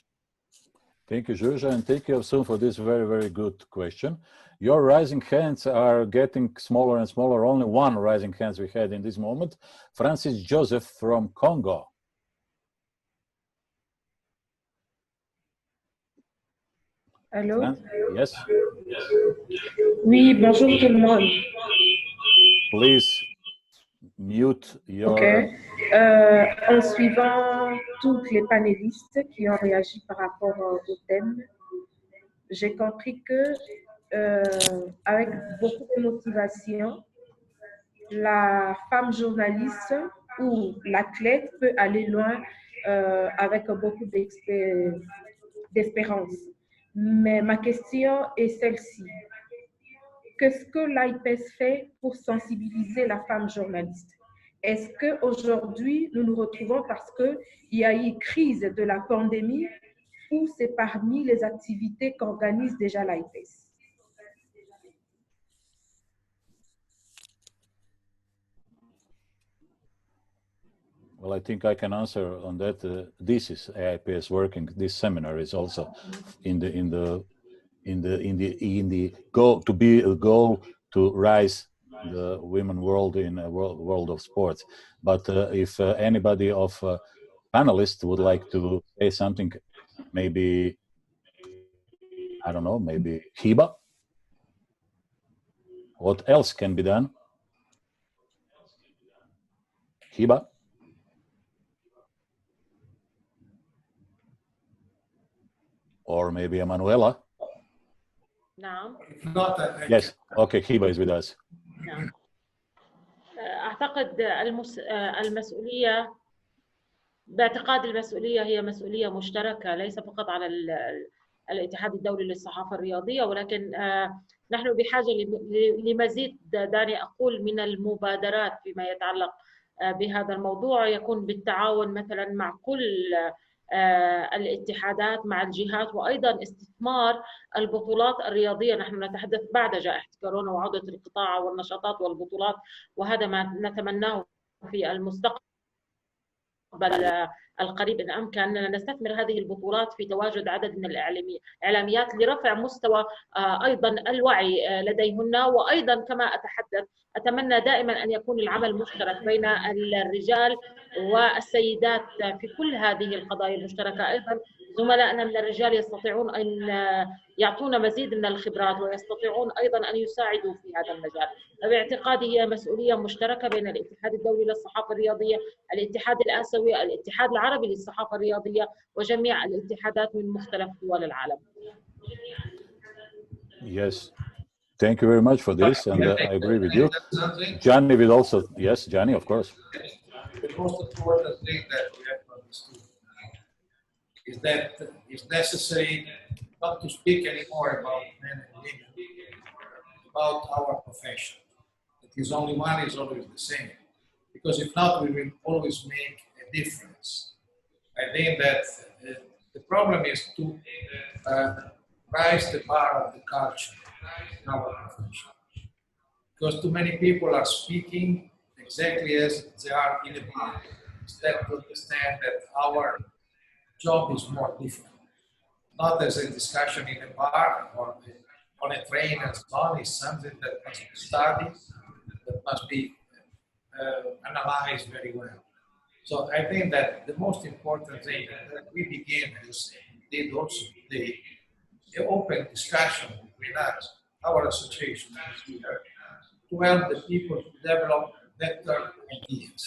Thank you, Georgia, and thank you, Afsun, for this very, very good question. Your rising hands are getting smaller and smaller. Only one rising hands we had in this moment. Francis Joseph from Congo. Allô? Yes. Oui, bonjour tout le monde. Please mute your... OK. En suivant toutes les panélistes qui ont réagi par rapport au thème, j'ai compris que avec beaucoup de motivation, la femme journaliste ou l'athlète peut aller loin avec beaucoup d'espérance. Mais ma question est celle-ci. Qu'est-ce que l'AIPS fait pour sensibiliser la femme journaliste? Est-ce qu'aujourd'hui, nous nous retrouvons parce qu'il y a eu crise de la pandémie ou c'est parmi les activités qu'organise déjà l'AIPS? Well, I think I can answer on that. This is AIPS working. This seminar is also in the goal to be a goal to rise the women world in a world of sports. But if anybody of panelists would like to say something, maybe I don't know, maybe Hiba. What else can be done? Hiba. Or maybe Emanuela. نعم. Yes. Okay. Hiba is with us. نعم. أعتقد المسؤولية باعتقاد المسؤولية هي مسؤولية مشتركة ليس فقط على الاتحاد الدولي للصحافة الرياضية ولكن نحن بحاجة لمزيد دعني أقول من المبادرات فيما يتعلق بهذا الموضوع يكون بالتعاون مثلا مع كل الاتحادات مع الجهات وأيضا استثمار البطولات الرياضية. نحن نتحدث بعد جائحة كورونا وعودة القطاع والنشاطات والبطولات وهذا ما نتمناه في المستقبل القريب إن أمكن أننا نستثمر هذه البطولات في تواجد عدد من الإعلاميات لرفع مستوى أيضا الوعي لديهن وأيضا كما أتمنى دائما أن يكون العمل مشترك بين الرجال والسيدات في كل هذه القضايا المشتركة. أيضا زملائنا من الرجال يستطيعون أن يعطونا مزيد من الخبرات ويستطيعون أيضا أن يساعدوا في هذا المجال. باعتقادي هي مسؤولية مشتركة بين الاتحاد الدولي للصحافة الرياضية، الاتحاد الآسيوي، الاتحاد العربي للصحافة الرياضية وجميع الاتحادات من مختلف دول العالم. Yes. Thank you very much for this, and I agree with you. Gianni will also, yes, Gianni, of course. The most important thing that we have to understand is that it's necessary not to speak anymore about men and women, about our profession. It is only one is always the same, because if not, we will always make a difference. I think that the problem is to rise the bar of the culture in our profession, because too many people are speaking exactly as they are in a bar, instead to understand that our job is more different. Not as a discussion in a bar or on a train and so on. It's something that must be studied, that must be analyzed very well. So I think that the most important thing that we begin, as we did also today, an open discussion between us, our association here, to help the people to develop better ideas.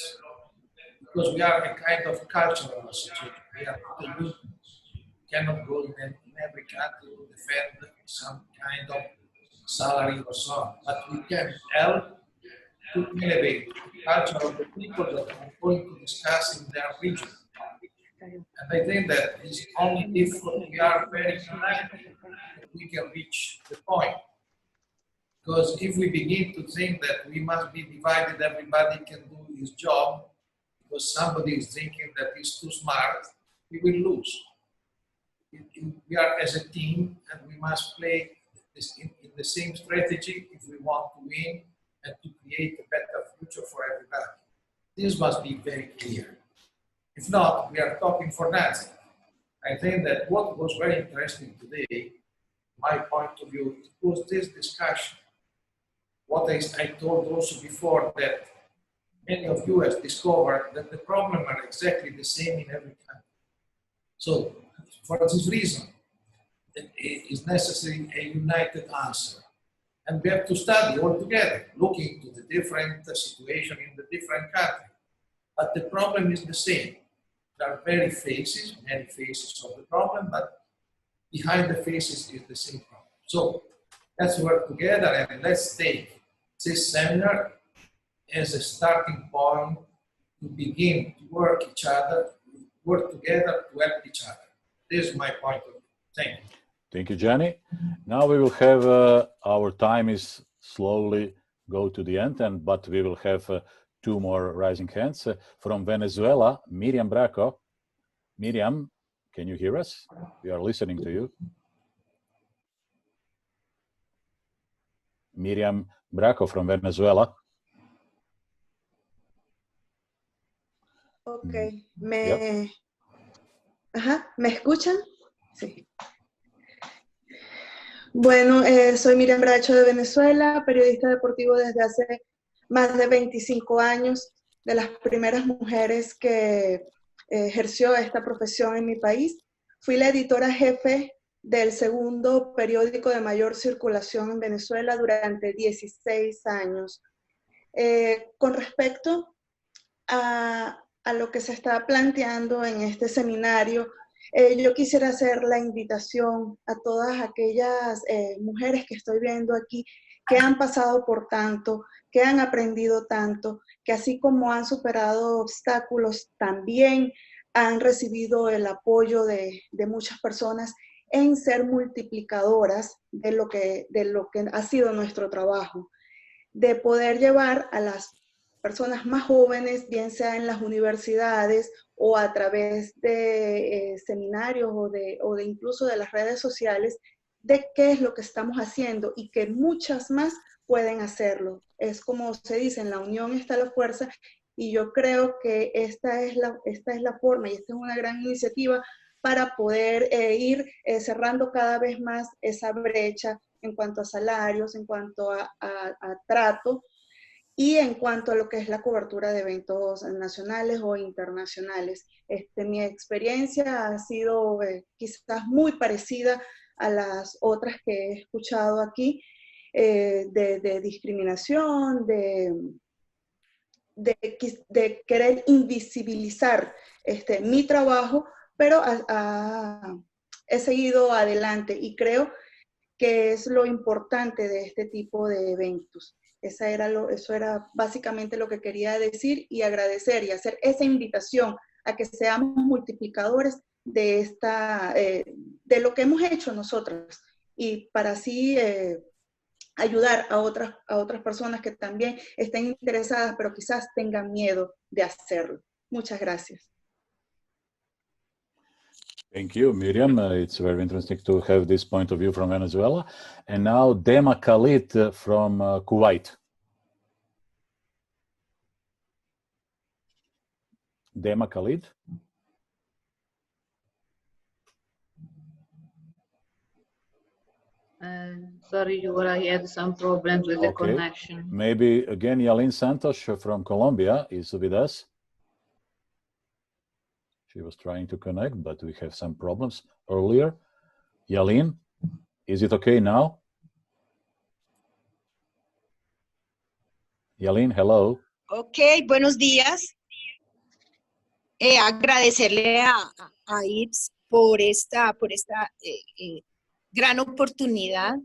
Because we are a kind of cultural association. We are not a union. We cannot go in every country to defend some kind of salary or so on. But we can help to elevate the culture of the people that are going to discuss in their region. And I think that it's only if we are very united that we can reach the point. Because if we begin to think that we must be divided, everybody can do his job, because somebody is thinking that he's too smart, we will lose. We are as a team, and we must play this in the same strategy if we want to win and to create a better future for everybody. This must be very clear. If not, we are talking for nothing. I think that what was very interesting today, my point of view, was this discussion. What I told also before, that many of you have discovered that the problems are exactly the same in every country. So for this reason, it is necessary a united answer. And we have to study all together, looking to the different situation in the different countries. But the problem is the same. There are many faces of the problem, but behind the faces is the same problem. So let's work together and let's take this seminar as a starting point to begin to work together to help each other. This is my point of view. Thank you. Thank you, Gianni. Now we will have, our time is slowly go to the end, but we will have two more rising hands. From Venezuela, Miriam Braco. Miriam, can you hear us? We are listening to you. Miriam Braco from Venezuela. Ok, Yep. ¿Me escuchan? Sí. Bueno, soy Miriam Bracho de Venezuela, periodista deportivo desde hace más de 25 años, de las primeras mujeres que ejerció esta profesión en mi país. Fui la editora jefe del segundo periódico de mayor circulación en Venezuela durante 16 años. Con respecto a lo que se está planteando en este seminario, yo quisiera hacer la invitación a todas aquellas mujeres que estoy viendo aquí, que han pasado por tanto, que han aprendido tanto, que así como han superado obstáculos, también han recibido el apoyo de muchas personas en ser multiplicadoras de lo que ha sido nuestro trabajo, de poder llevar a las personas más jóvenes, bien sea en las universidades o a través de seminarios o de incluso de las redes sociales, de qué es lo que estamos haciendo y que muchas más pueden hacerlo. Es como se dice, en la unión está la fuerza, y yo creo que esta es la forma y esta es una gran iniciativa para poder ir cerrando cada vez más esa brecha en cuanto a salarios, en cuanto a trato, y en cuanto a lo que es la cobertura de eventos nacionales o internacionales. Mi experiencia ha sido quizás muy parecida a las otras que he escuchado aquí, de discriminación, de querer invisibilizar mi trabajo, pero he seguido adelante y creo que es lo importante de este tipo de eventos. Eso era básicamente lo que quería decir, y agradecer y hacer esa invitación a que seamos multiplicadores de lo que hemos hecho nosotros, y para así ayudar a otras personas que también estén interesadas, pero quizás tengan miedo de hacerlo. Muchas gracias. Thank you, Miriam. It's very interesting to have this point of view from Venezuela. And now Dema Khalid from Kuwait. Dema Khalid. Sorry, I had some problems with the connection. Maybe again, Yalin Santos from Colombia is with us. She was trying to connect, but we have some problems earlier. Yalin, is it okay now? Yalin, hello. Ok, buenos días. Agradecerle a AIPS por esta gran oportunidad.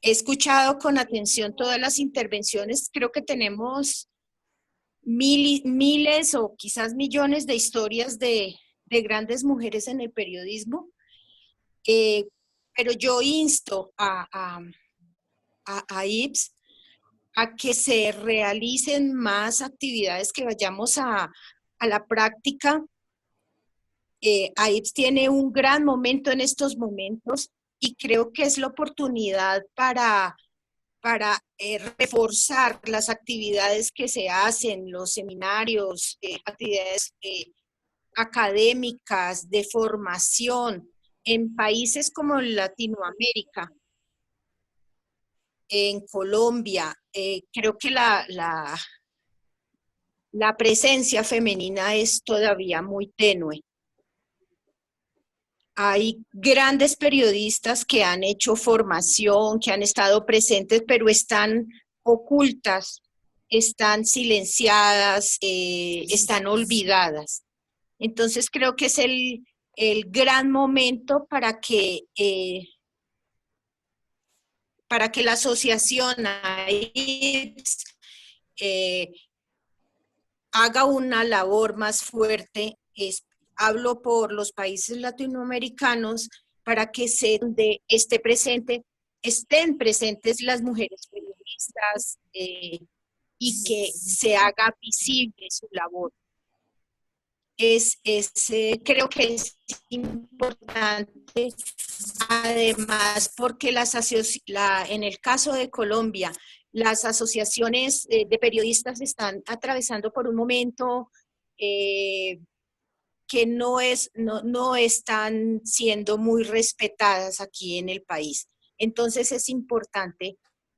He escuchado con atención todas las intervenciones. Creo que tenemos miles o quizás millones de historias de grandes mujeres en el periodismo, pero yo insto a AIPS a que se realicen más actividades, que vayamos a la práctica. AIPS tiene un gran momento en estos momentos y creo que es la oportunidad para reforzar las actividades que se hacen, los seminarios, actividades académicas, de formación en países como Latinoamérica, en Colombia, creo que la presencia femenina es todavía muy tenue. Hay grandes periodistas que han hecho formación, que han estado presentes, pero están ocultas, están silenciadas, están olvidadas. Entonces creo que es el gran momento para que la asociación AIPS haga una labor más fuerte. Hablo por los países latinoamericanos para que estén presentes las mujeres periodistas y que se haga visible su labor. Creo que es importante, además, porque en el caso de Colombia, las asociaciones de periodistas están atravesando por un momento que no están siendo muy respetadas aquí en el país. Entonces es importante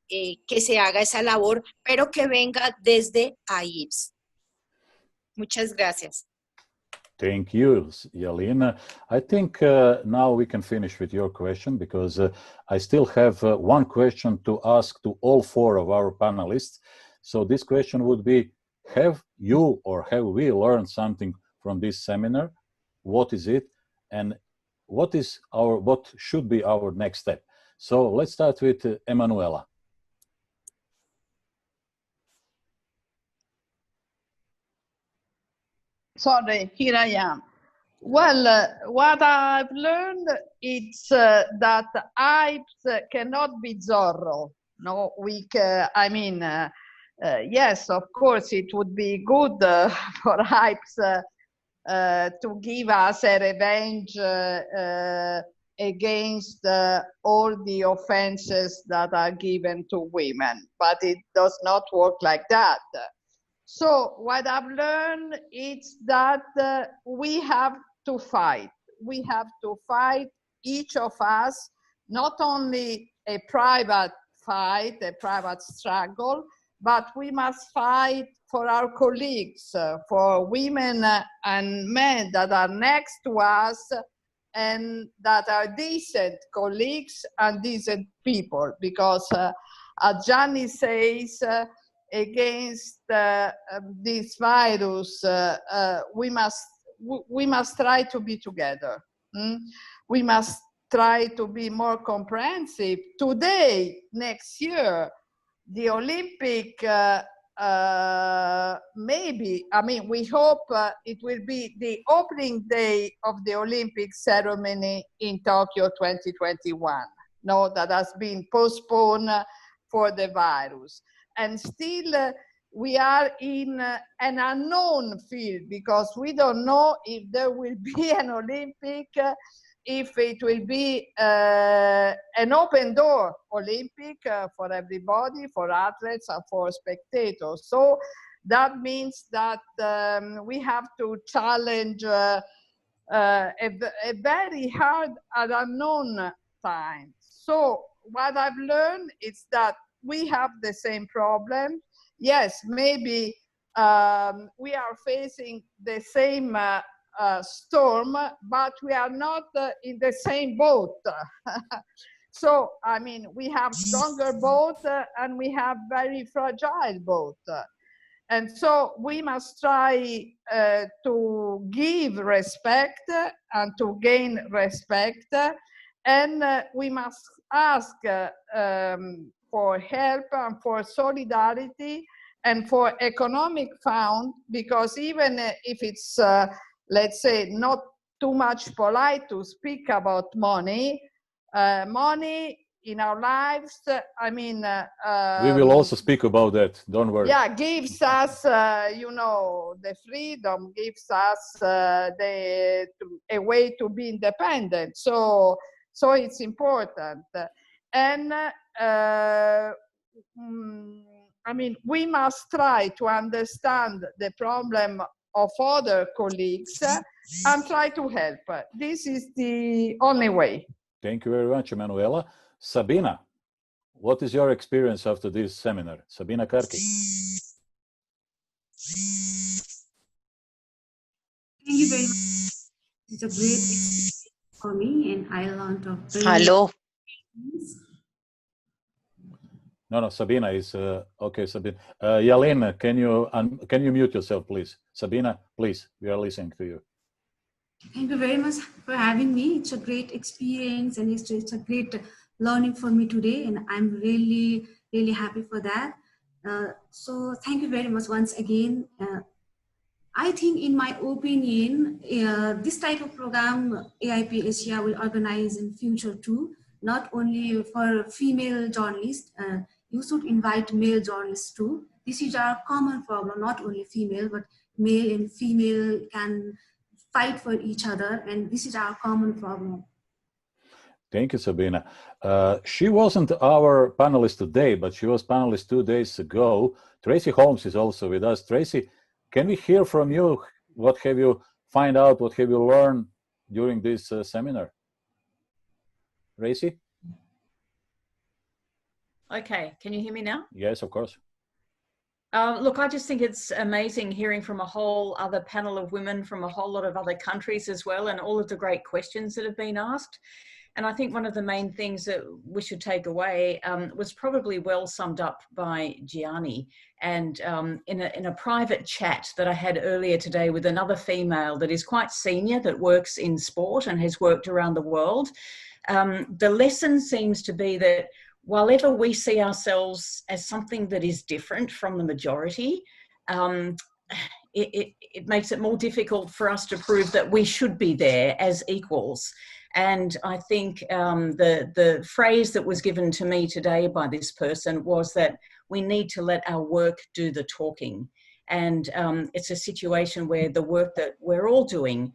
que se haga esa labor, pero que venga desde AIPS. Muchas gracias. Thank you, Yalina. I think now we can finish with your question, because I still have one question to ask to all four of our panelists. So this question would be, have you or have we learned something from this seminar? What is it? And what should be our next step? So let's start with Emanuela. Sorry, here I am. Well, what I've learned is that AIPS cannot be Zorro. No, yes, of course, it would be good for AIPS to give us a revenge against all the offenses that are given to women, but it does not work like that. So what I've learned is that we have to fight. We have to fight, each of us, not only a private fight, a private struggle, but we must fight for our colleagues, for women and men that are next to us and that are decent colleagues and decent people. Because as Gianni says, against this virus, we must try to be together. We must try to be more comprehensive. Today, next year, the Olympic, maybe, we hope it will be the opening day of the Olympic ceremony in Tokyo 2021. No, that has been postponed for the virus. And still we are in an unknown field, because we don't know if there will be an Olympic, if it will be an open door Olympic for everybody, for athletes and for spectators. So that means that we have to challenge a very hard and unknown time. So what I've learned is that we have the same problem. Yes, maybe we are facing the same storm, but we are not in the same boat. So, we have stronger boat and we have very fragile boat. And so we must try to give respect and to gain respect. And we must ask for help and for solidarity and for economic fund, because even if it's, let's say, not too much polite to speak about money, money in our lives, we will also speak about that, don't worry. Yeah, gives us, the freedom, gives us a way to be independent. So it's important. And we must try to understand the problem of other colleagues and try to help. This is the only way. Thank you very much, Emanuela. Sabina, what is your experience after this seminar? Sabina Karki. Thank you very much. It's a great experience for me, and I learned a very Hello. No, Sabina is okay. Sabina, Yalin, can you mute yourself, please? Sabina, please, we are listening to you. Thank you very much for having me. It's a great experience, and it's a great learning for me today, and I'm really, really happy for that. So thank you very much once again. I think, in my opinion, this type of program AIP Asia will organize in future too, not only for female journalists. You should invite male journalists too. This is our common problem, not only female, but male and female can fight for each other, and this is our common problem. Thank you, Sabina. She wasn't our panelist today, but she was panelist 2 days ago. Tracy Holmes is also with us. Tracy, can we hear from you? What have you find out? What have you learned during this seminar? Tracy? Okay, can you hear me now? Yes, of course. Look, I just think it's amazing hearing from a whole other panel of women from a whole lot of other countries as well, and all of the great questions that have been asked. And I think one of the main things that we should take away was probably well summed up by Gianni. And in a private chat that I had earlier today with another female that is quite senior, that works in sport and has worked around the world, the lesson seems to be that while ever we see ourselves as something that is different from the majority, it makes it more difficult for us to prove that we should be there as equals. And I think the phrase that was given to me today by this person was that we need to let our work do the talking. And it's a situation where the work that we're all doing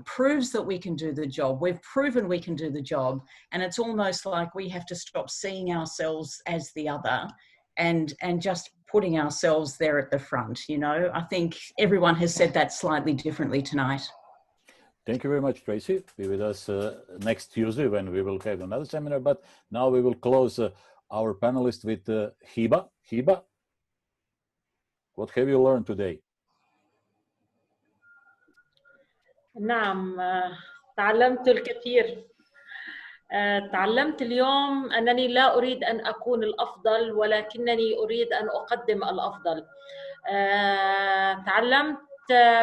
proves that we can do the job. We've proven we can do the job. And it's almost like we have to stop seeing ourselves as the other and just putting ourselves there at the front. You know, I think everyone has said that slightly differently tonight. Thank you very much, Tracy. Be with us next Tuesday when we will have another seminar. But now we will close our panelist with Hiba. Hiba, what have you learned today? نعم، تعلمت الكثير. تعلمت اليوم أنني لا أريد أن أكون الأفضل، ولكنني أريد أن أقدم الأفضل. تعلمت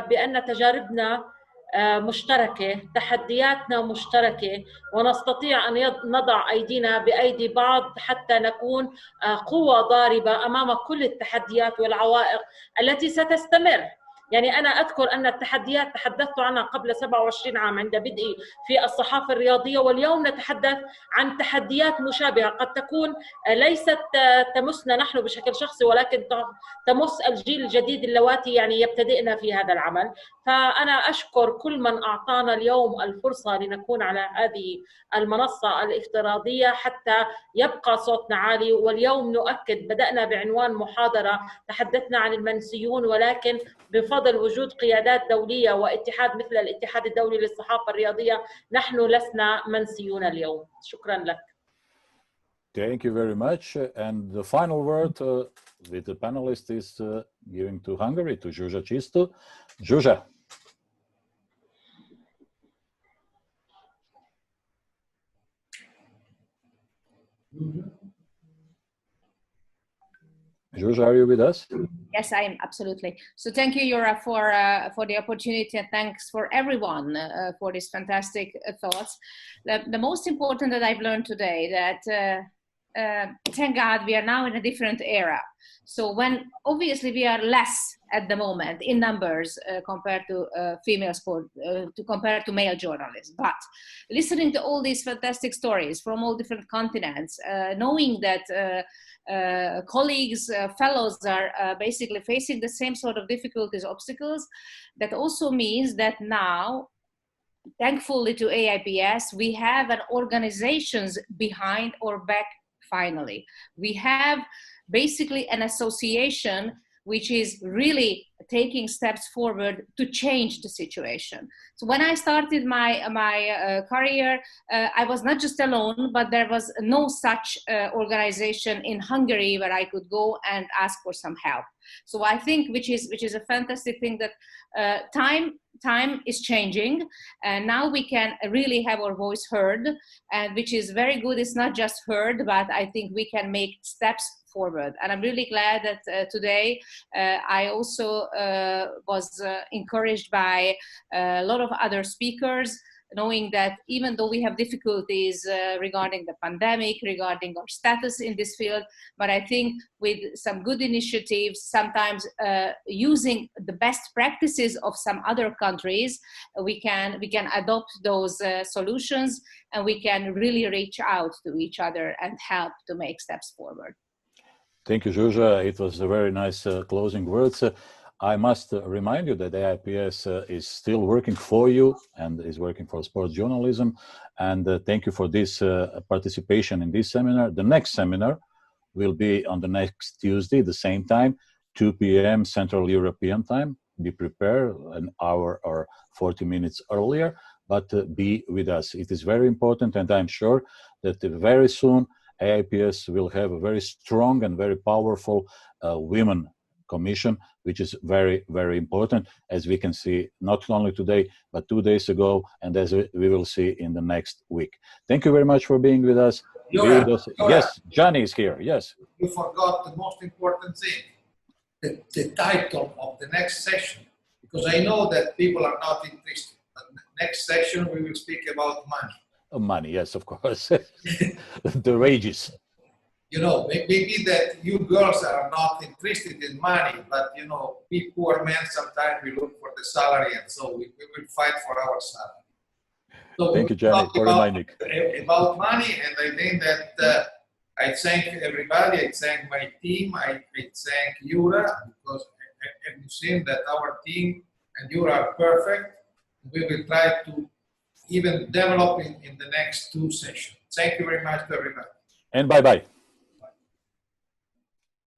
بأن تجاربنا مشتركة، تحدياتنا مشتركة، ونستطيع أن نضع أيدينا بأيدي بعض حتى نكون قوة ضاربة أمام كل التحديات والعوائق التي ستستمر. يعني أنا أذكر أن التحديات تحدثت عنها قبل 27 عام عند بدئي في الصحافة الرياضية، واليوم نتحدث عن تحديات مشابهة قد تكون ليست تمسنا نحن بشكل شخصي، ولكن تمس الجيل الجديد اللواتي يعني يبتدئنا في هذا العمل. فأنا أشكر كل من أعطانا اليوم الفرصة لنكون على هذه المنصة الافتراضية حتى يبقى صوتنا عالي. واليوم نؤكد، بدأنا بعنوان محاضرة تحدثنا عن المنسيون، ولكن بفضل وجود قيادات دولية واتحاد مثل الاتحاد الدولي للصحافة الرياضية نحن لسنا منسيون اليوم. شكرا لك. Thank you very much. And the final word with the panelist is giving to Hungary, to Zsuzsa Achisto. Zsuzsa. Zsuzsa, are you with us? Yes, I am, absolutely. So thank you, Yura, for the opportunity, and thanks for everyone for these fantastic thoughts. The most important that I've learned today that thank God we are now in a different era. So when obviously we are less at the moment in numbers compared to female sport, compared to male journalists, but listening to all these fantastic stories from all different continents, knowing that colleagues, fellows are basically facing the same sort of difficulties, obstacles, that also means that now, thankfully to AIPS, we have an organizations behind our back finally. We have basically an association which is really taking steps forward to change the situation. So when I started my career, I was not just alone, but there was no such organization in Hungary where I could go and ask for some help. So I think, which is a fantastic thing, that time is changing, and now we can really have our voice heard, and which is very good. It's not just heard, but I think we can make steps forward. And I'm really glad that today I also was encouraged by a lot of other speakers, knowing that even though we have difficulties regarding the pandemic, regarding our status in this field, but I think with some good initiatives, sometimes using the best practices of some other countries, we can adopt those solutions, and we can really reach out to each other and help to make steps forward. Thank you, Zsuzsa. It was a very nice closing words. I must remind you that AIPS is still working for you and is working for sports journalism. And thank you for this participation in this seminar. The next seminar will be on the next Tuesday, the same time, 2 p.m. Central European time. Be prepared an hour or 40 minutes earlier, but be with us. It is very important, and I'm sure that very soon AIPS will have a very strong and very powerful women commission, which is very, very important, as we can see not only today, but 2 days ago, and as we will see in the next week. Thank you very much for being with us. Yes, Johnny is here, yes. You forgot the most important thing, the title of the next session, because I know that people are not interested, but next session we will speak about money. Money, yes, of course. The wages. You know, maybe that you girls are not interested in money, but you know, we poor men sometimes we look for the salary, and so we will fight for our salary. So thank you, Johnny, for reminding. About money, and I think that I thank everybody. I thank my team. I thank Yura, because I've seen that our team and Yura are perfect. We will try to even develop in the next 2 sessions. Thank you very much to everybody. And bye-bye.